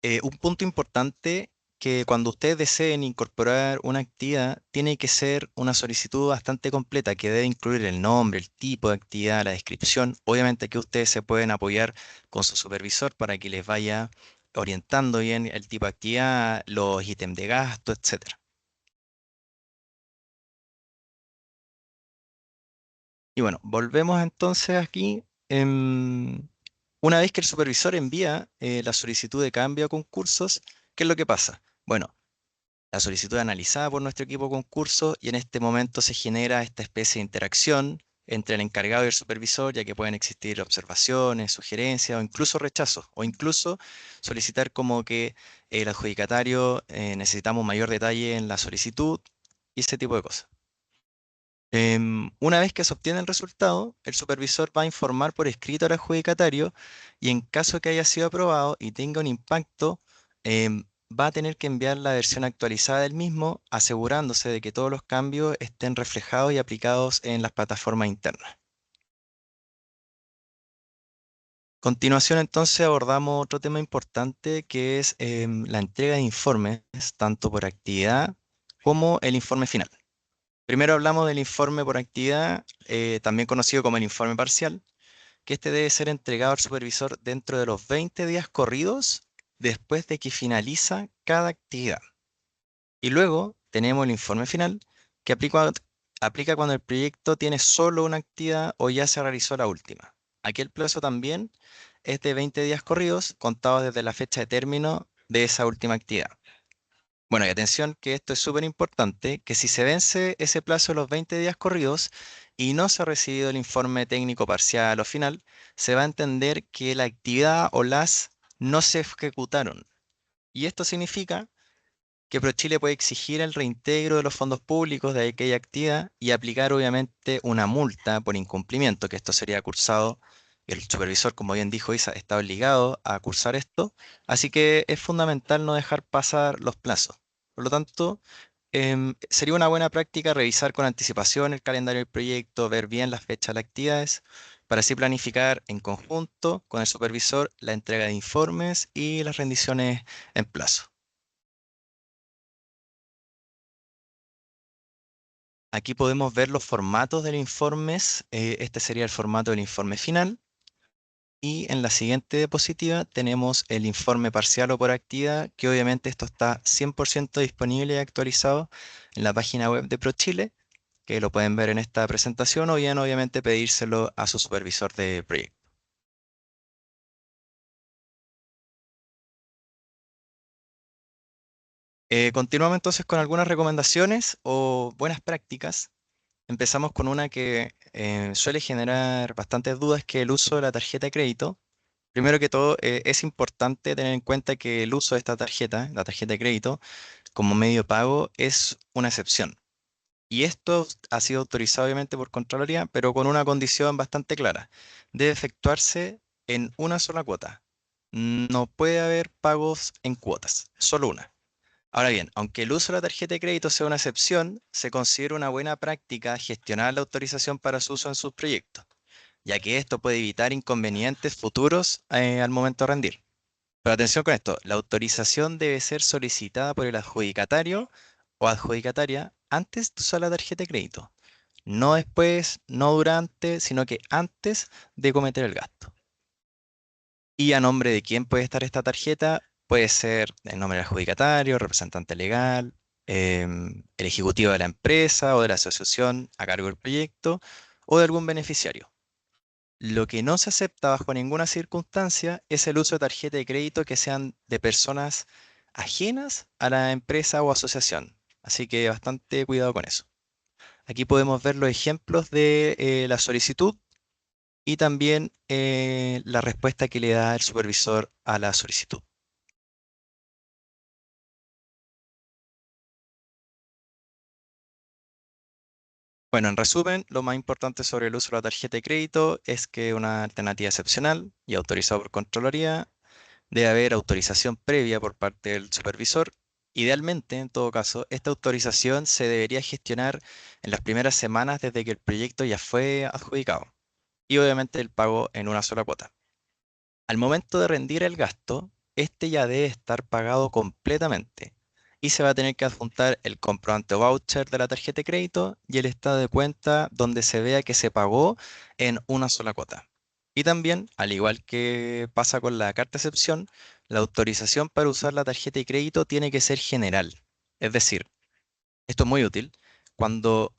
Un punto importante que cuando ustedes deseen incorporar una actividad, tiene que ser una solicitud bastante completa, que debe incluir el nombre, el tipo de actividad, la descripción. Obviamente aquí ustedes se pueden apoyar con su supervisor para que les vaya orientando bien el tipo de actividad, los ítems de gasto, etc. Y bueno, volvemos entonces aquí. Una vez que el supervisor envía la solicitud de cambio a concursos, ¿qué es lo que pasa? Bueno, la solicitud es analizada por nuestro equipo de concurso y en este momento se genera esta especie de interacción entre el encargado y el supervisor, ya que pueden existir observaciones, sugerencias o incluso rechazos, o incluso solicitar como que el adjudicatario necesitamos mayor detalle en la solicitud y ese tipo de cosas. Una vez que se obtiene el resultado, el supervisor va a informar por escrito al adjudicatario y en caso que haya sido aprobado y tenga un impacto, va a tener que enviar la versión actualizada del mismo, asegurándose de que todos los cambios estén reflejados y aplicados en las plataformas internas. A continuación, entonces, abordamos otro tema importante que es la entrega de informes, tanto por actividad como el informe final. Primero hablamos del informe por actividad, también conocido como el informe parcial, que este debe ser entregado al supervisor dentro de los 20 días corridos después de que finaliza cada actividad. Y luego tenemos el informe final, que aplica cuando el proyecto tiene solo una actividad o ya se realizó la última. Aquí el plazo también es de 20 días corridos, contados desde la fecha de término de esa última actividad. Bueno, y atención que esto es súper importante, que si se vence ese plazo de los 20 días corridos y no se ha recibido el informe técnico parcial o final, se va a entender que la actividad o las no se ejecutaron. Y esto significa que ProChile puede exigir el reintegro de los fondos públicos de aquella actividad y aplicar obviamente una multa por incumplimiento, que esto sería cursado. El supervisor, como bien dijo Isa, está obligado a cursar esto, así que es fundamental no dejar pasar los plazos. Por lo tanto, sería una buena práctica revisar con anticipación el calendario del proyecto, ver bien las fechas de las actividades, para así planificar en conjunto con el supervisor la entrega de informes y las rendiciones en plazo. Aquí podemos ver los formatos de los informes. Este sería el formato del informe final. Y en la siguiente diapositiva tenemos el informe parcial o por actividad, que obviamente esto está 100% disponible y actualizado en la página web de ProChile, que lo pueden ver en esta presentación o bien obviamente pedírselo a su supervisor de proyecto. Continuamos entonces con algunas recomendaciones o buenas prácticas. Empezamos con una que suele generar bastantes dudas, que es el uso de la tarjeta de crédito. Primero que todo, es importante tener en cuenta que el uso de esta tarjeta, la tarjeta de crédito, como medio de pago es una excepción. Y esto ha sido autorizado obviamente por Contraloría, pero con una condición bastante clara. Debe efectuarse en una sola cuota. No puede haber pagos en cuotas, solo una. Ahora bien, aunque el uso de la tarjeta de crédito sea una excepción, se considera una buena práctica gestionar la autorización para su uso en sus proyectos, ya que esto puede evitar inconvenientes futuros al momento de rendir. Pero atención con esto, la autorización debe ser solicitada por el adjudicatario o adjudicataria antes de usar la tarjeta de crédito. No después, no durante, sino que antes de cometer el gasto. ¿Y a nombre de quién puede estar esta tarjeta? Puede ser el nombre del adjudicatario, representante legal, el ejecutivo de la empresa o de la asociación a cargo del proyecto o de algún beneficiario. Lo que no se acepta bajo ninguna circunstancia es el uso de tarjeta de crédito que sean de personas ajenas a la empresa o asociación. Así que bastante cuidado con eso. Aquí podemos ver los ejemplos de la solicitud y también la respuesta que le da el supervisor a la solicitud. Bueno, en resumen, lo más importante sobre el uso de la tarjeta de crédito es que es una alternativa excepcional y autorizada por Contraloría. Debe haber autorización previa por parte del supervisor. Idealmente, en todo caso, esta autorización se debería gestionar en las primeras semanas desde que el proyecto ya fue adjudicado y obviamente el pago en una sola cuota. Al momento de rendir el gasto, este ya debe estar pagado completamente y se va a tener que adjuntar el comprobante o voucher de la tarjeta de crédito y el estado de cuenta donde se vea que se pagó en una sola cuota. Y también, al igual que pasa con la carta de excepción, la autorización para usar la tarjeta de crédito tiene que ser general. Es decir, esto es muy útil cuando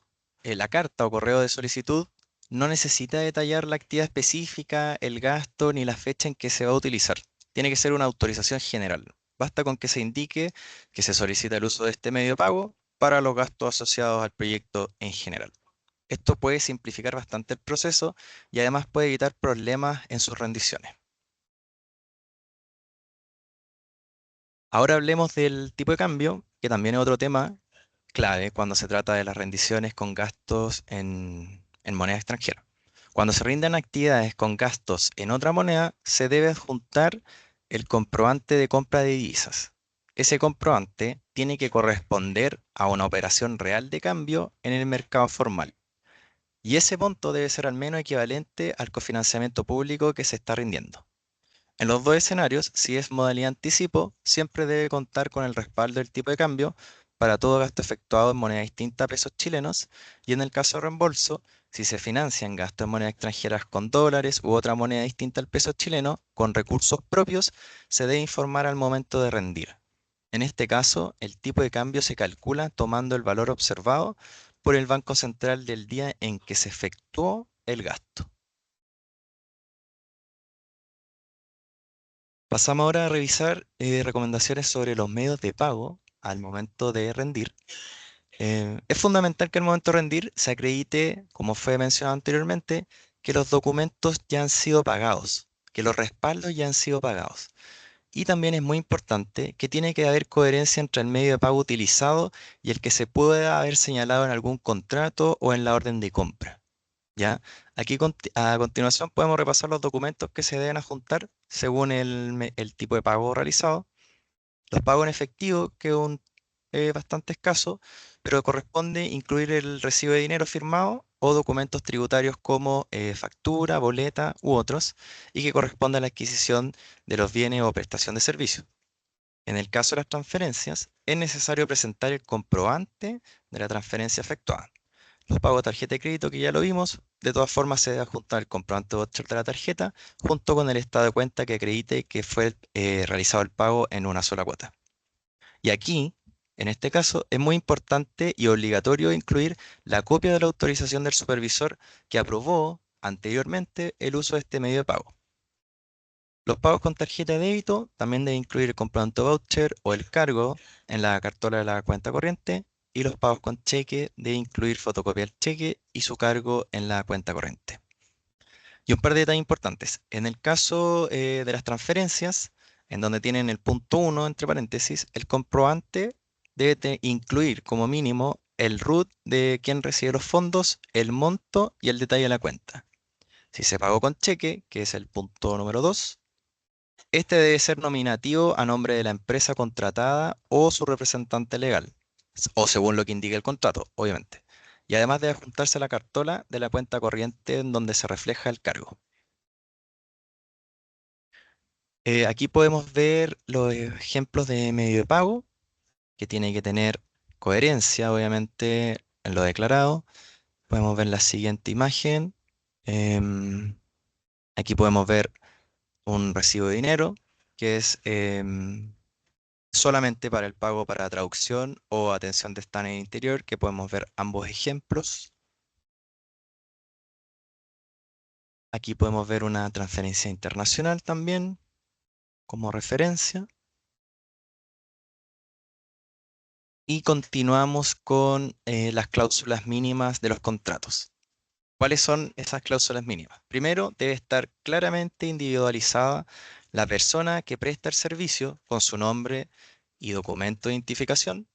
la carta o correo de solicitud no necesita detallar la actividad específica, el gasto ni la fecha en que se va a utilizar. Tiene que ser una autorización general. Basta con que se indique que se solicita el uso de este medio de pago para los gastos asociados al proyecto en general. Esto puede simplificar bastante el proceso y además puede evitar problemas en sus rendiciones. Ahora hablemos del tipo de cambio, que también es otro tema clave cuando se trata de las rendiciones con gastos en moneda extranjera. Cuando se rinden actividades con gastos en otra moneda, se debe adjuntar el comprobante de compra de divisas. Ese comprobante tiene que corresponder a una operación real de cambio en el mercado formal. Y ese monto debe ser al menos equivalente al cofinanciamiento público que se está rindiendo. En los dos escenarios, si es modalidad anticipo, siempre debe contar con el respaldo del tipo de cambio para todo gasto efectuado en moneda distinta a pesos chilenos, y en el caso de reembolso, si se financian gastos en monedas extranjeras con dólares u otra moneda distinta al peso chileno, con recursos propios, se debe informar al momento de rendir. En este caso, el tipo de cambio se calcula tomando el valor observado por el Banco Central del día en que se efectuó el gasto. Pasamos ahora a revisar recomendaciones sobre los medios de pago al momento de rendir. Es fundamental que al momento de rendir se acredite, como fue mencionado anteriormente, que los documentos ya han sido pagados, que los respaldos ya han sido pagados. Y también es muy importante que tiene que haber coherencia entre el medio de pago utilizado y el que se pueda haber señalado en algún contrato o en la orden de compra. ¿Ya? Aquí a continuación podemos repasar los documentos que se deben adjuntar según el tipo de pago realizado. Los pagos en efectivo, que es bastante escaso, pero corresponde incluir el recibo de dinero firmado o documentos tributarios como factura, boleta u otros, y que corresponde a la adquisición de los bienes o prestación de servicios. En el caso de las transferencias, es necesario presentar el comprobante de la transferencia efectuada. Los pagos de tarjeta de crédito, que ya lo vimos, de todas formas se debe adjuntar el comprobante voucher de la tarjeta junto con el estado de cuenta que acredite que fue realizado el pago en una sola cuota. Y aquí, en este caso, es muy importante y obligatorio incluir la copia de la autorización del supervisor que aprobó anteriormente el uso de este medio de pago. Los pagos con tarjeta de débito también deben incluir el comprobante voucher o el cargo en la cartola de la cuenta corriente, y los pagos con cheque deben incluir fotocopia del cheque y su cargo en la cuenta corriente. Y un par de detalles importantes. En el caso de las transferencias, en donde tienen el punto 1 entre paréntesis, el comprobante debe incluir como mínimo el RUT de quien recibe los fondos, el monto y el detalle de la cuenta. Si se pagó con cheque, que es el punto número 2, este debe ser nominativo a nombre de la empresa contratada o su representante legal, o según lo que indique el contrato, obviamente. Y además debe juntarse la cartola de la cuenta corriente en donde se refleja el cargo. Aquí podemos ver los ejemplos de medio de pago, que tiene que tener coherencia, obviamente, en lo declarado. Podemos ver la siguiente imagen. Em, Aquí podemos ver un recibo de dinero, que es solamente para el pago para traducción o atención de stand en el interior, que podemos ver ambos ejemplos. Aquí podemos ver una transferencia internacional también como referencia. Y continuamos con las cláusulas mínimas de los contratos. ¿Cuáles son esas cláusulas mínimas? Primero, debe estar claramente individualizada la persona que presta el servicio con su nombre y documento de identificación.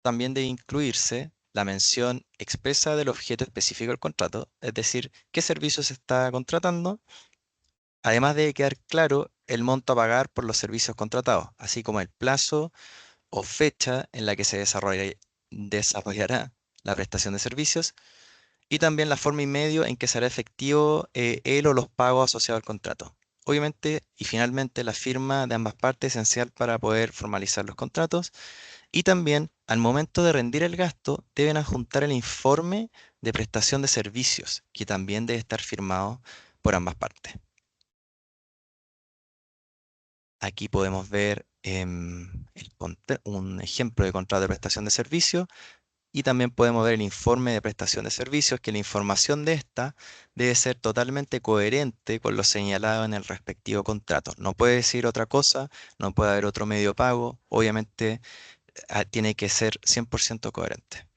También debe incluirse la mención expresa del objeto específico del contrato, es decir, qué servicio se está contratando. Además debe quedar claro el monto a pagar por los servicios contratados, así como el plazo o fecha en la que se desarrollará la prestación de servicios y también la forma y medio en que será efectivo el o los pagos asociados al contrato. Obviamente, y finalmente, la firma de ambas partes es esencial para poder formalizar los contratos. Y también, al momento de rendir el gasto, deben adjuntar el informe de prestación de servicios, que también debe estar firmado por ambas partes. Aquí podemos ver un ejemplo de contrato de prestación de servicios y también podemos ver el informe de prestación de servicios, que la información de esta debe ser totalmente coherente con lo señalado en el respectivo contrato. No puede decir otra cosa, no puede haber otro medio de pago, obviamente tiene que ser 100% coherente.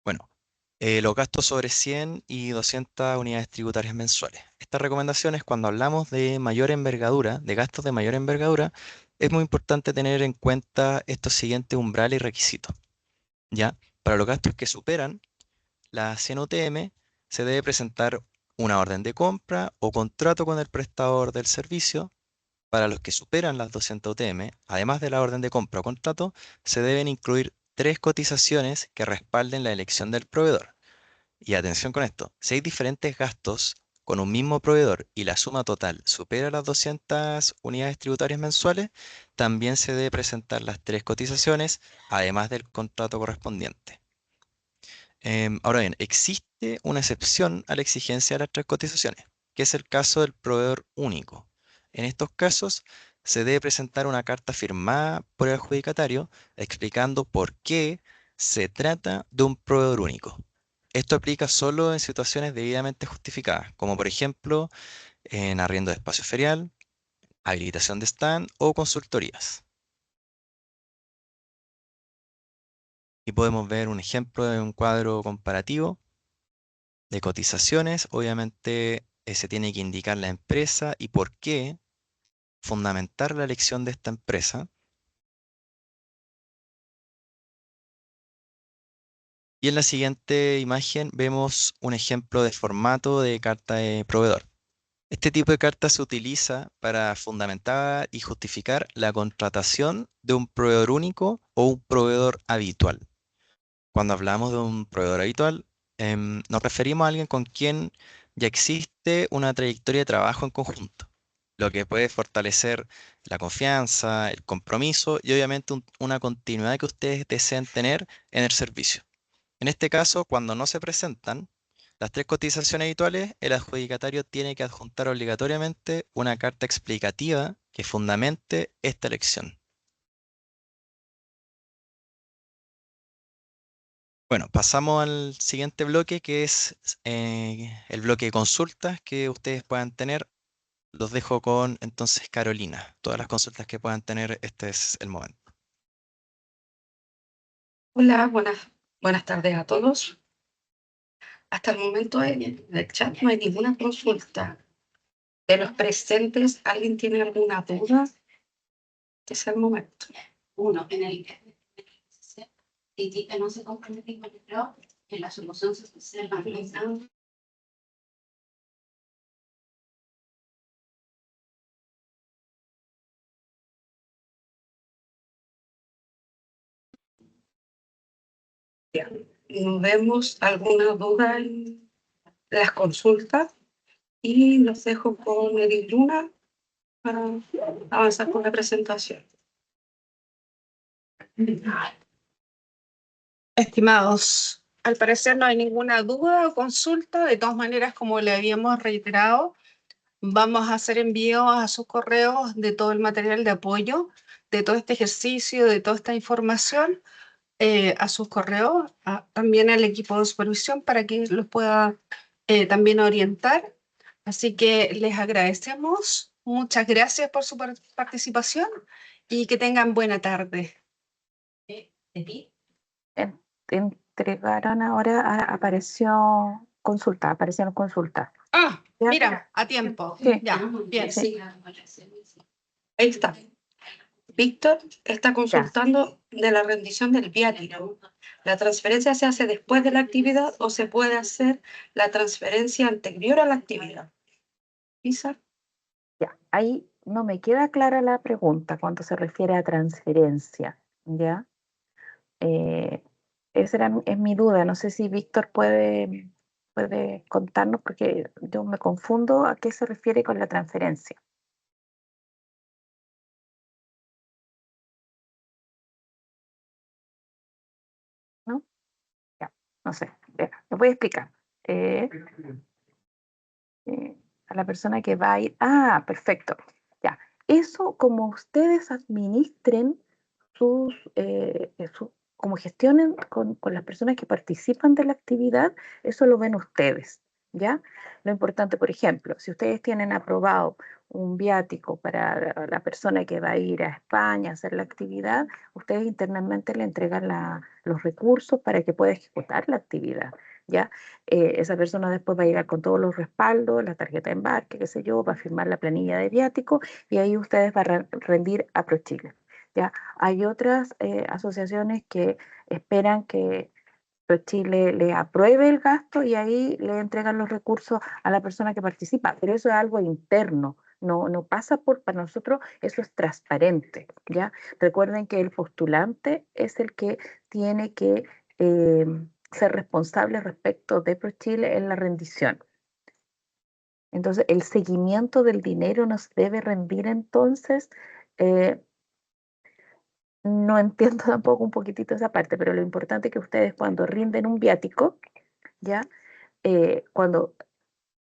Bueno, los gastos sobre 100 y 200 unidades tributarias mensuales. Estas recomendaciones, cuando hablamos de mayor envergadura, de gastos de mayor envergadura, es muy importante tener en cuenta estos siguientes umbrales y requisitos. ¿Ya? Para los gastos que superan las 100 UTM, se debe presentar una orden de compra o contrato con el prestador del servicio. Para los que superan las 200 UTM, además de la orden de compra o contrato, se deben incluir 3 cotizaciones que respalden la elección del proveedor. Y atención con esto, si hay diferentes gastos con un mismo proveedor y la suma total supera las 200 unidades tributarias mensuales, también se debe presentar las 3 cotizaciones, además del contrato correspondiente. Ahora bien, existe una excepción a la exigencia de las 3 cotizaciones, que es el caso del proveedor único. En estos casos, se debe presentar una carta firmada por el adjudicatario explicando por qué se trata de un proveedor único. Esto aplica solo en situaciones debidamente justificadas, como por ejemplo en arriendo de espacio ferial, habilitación de stand o consultorías. Y podemos ver un ejemplo de un cuadro comparativo de cotizaciones. Obviamente se tiene que indicar la empresa y por qué, fundamentar la elección de esta empresa. Y en la siguiente imagen vemos un ejemplo de formato de carta de proveedor. Este tipo de carta se utiliza para fundamentar y justificar la contratación de un proveedor único o un proveedor habitual. Cuando hablamos de un proveedor habitual, nos referimos a alguien con quien ya existe una trayectoria de trabajo en conjunto, lo que puede fortalecer la confianza, el compromiso y obviamente una continuidad que ustedes deseen tener en el servicio. En este caso, cuando no se presentan las 3 cotizaciones habituales, el adjudicatario tiene que adjuntar obligatoriamente una carta explicativa que fundamente esta elección. Bueno, pasamos al siguiente bloque, que es el bloque de consultas que ustedes puedan tener. Los dejo con entonces Carolina. Todas las consultas que puedan tener, este es el momento. Hola, buenas tardes a todos. Hasta el momento en el chat no hay ninguna consulta. De los presentes, ¿alguien tiene alguna duda? Este es el momento. Uno, en el no se compromete con el PRO, en la solución se observa ¿No vemos alguna duda en las consultas? Y los dejo con Edith Luna para avanzar con la presentación. Estimados, al parecer no hay ninguna duda o consulta. De todas maneras, como le habíamos reiterado, vamos a hacer envíos a sus correos de todo el material de apoyo, de todo este ejercicio, de toda esta información, a sus correos, también al equipo de supervisión para que los pueda también orientar. Así que les agradecemos. Muchas gracias por su participación y que tengan buena tarde. ¿De ti? Entregaron ahora, aparecieron consultas. Ah, ¿Ya? mira, a tiempo. Sí. Ya, bien. Sí. Ahí está. Víctor está consultando de la rendición del viático. ¿La transferencia se hace después de la actividad o se puede hacer la transferencia anterior a la actividad? Isa. Ya, ahí no me queda clara la pregunta cuando se refiere a transferencia, ¿ya? Es mi duda, no sé si Víctor puede contarnos porque yo me confundo a qué se refiere con la transferencia. ¿No? Ya, no sé, les voy a explicar. Eh, a la persona que va a ir. Ah, perfecto. Ya. Eso como ustedes administren como gestionen con las personas que participan de la actividad, eso lo ven ustedes, ¿ya? Lo importante, por ejemplo, si ustedes tienen aprobado un viático para la persona que va a ir a España a hacer la actividad, ustedes internamente le entregan los recursos para que pueda ejecutar la actividad, ¿ya? Esa persona después va a llegar con todos los respaldos, la tarjeta de embarque, qué sé yo, va a firmar la planilla de viático y ahí ustedes van a rendir a ProChile. ¿Ya? Hay otras asociaciones que esperan que ProChile le apruebe el gasto y ahí le entregan los recursos a la persona que participa, pero eso es algo interno. No pasa para nosotros, eso es transparente, ¿ya? Recuerden que el postulante es el que tiene que eh, ser responsable respecto de ProChile en la rendición. Entonces, el seguimiento del dinero nos debe rendir entonces. No entiendo tampoco un poquitito esa parte, pero lo importante es que ustedes cuando rinden un viático, ¿ya? Cuando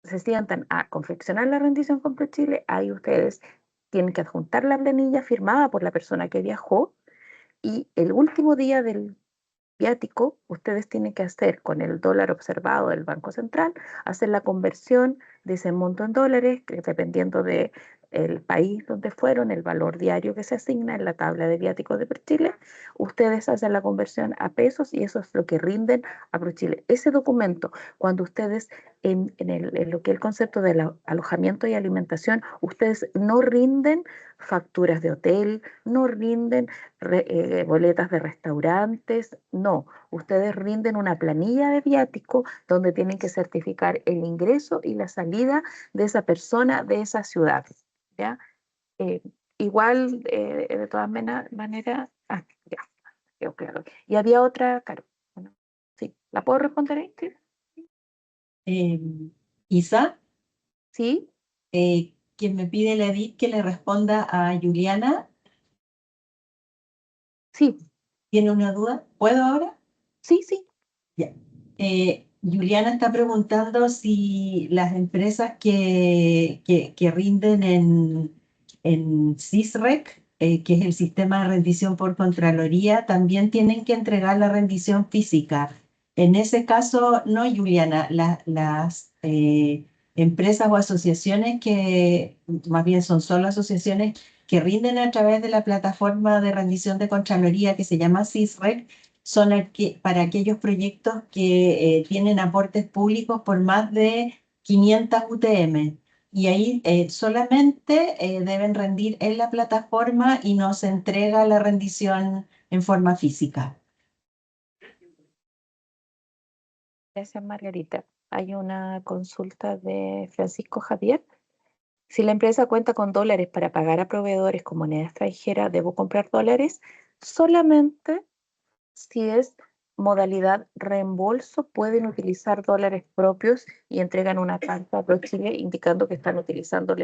se sientan a confeccionar la rendición con ProChile, ahí ustedes tienen que adjuntar la planilla firmada por la persona que viajó y el último día del viático, ustedes tienen que hacer con el dólar observado del Banco Central, hacer la conversión de ese monto en dólares, que dependiendo de el país donde fueron, el valor diario que se asigna en la tabla de viáticos de ProChile, ustedes hacen la conversión a pesos y eso es lo que rinden a ProChile. Ese documento, cuando ustedes en lo que es el concepto de alojamiento y alimentación, ustedes no rinden facturas de hotel, no rinden boletas de restaurantes, no. Ustedes rinden una planilla de viático donde tienen que certificar el ingreso y la salida de esa persona de esa ciudad, ¿ya? Eh, igual, de todas maneras, ya, quedó claro. Y había otra, Caro. Bueno, sí, ¿la puedo responder ahí? Isa, Sí, quien me pide la Edith que le responda a Juliana, sí, ¿tiene una duda? ¿Puedo ahora? sí, sí. Ya. Juliana está preguntando si las empresas que rinden en CISREC, que es el sistema de rendición por Contraloría, también tienen que entregar la rendición física. En ese caso, no, Juliana, las empresas o asociaciones que, más bien son solo asociaciones que rinden a través de la plataforma de rendición de Contraloría que se llama CISREC, son para aquellos proyectos que tienen aportes públicos por más de 500 UTM. Y ahí solamente deben rendir en la plataforma y no se entrega la rendición en forma física. Gracias, Margarita. Hay una consulta de Francisco Javier. Si la empresa cuenta con dólares para pagar a proveedores con moneda extranjera, ¿debo comprar dólares? Solamente si es modalidad reembolso, pueden utilizar dólares propios y entregan una carta a ProChile indicando que están utilizando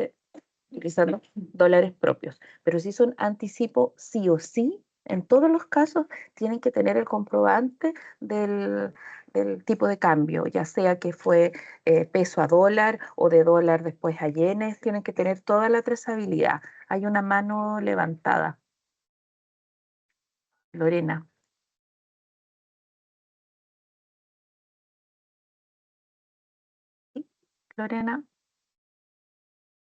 dólares propios. Pero si son anticipo, sí o sí, en todos los casos tienen que tener el comprobante del tipo de cambio, ya sea que fue peso a dólar o de dólar después a yenes, tienen que tener toda la trazabilidad. Hay una mano levantada. Lorena. ¿Sí? Lorena.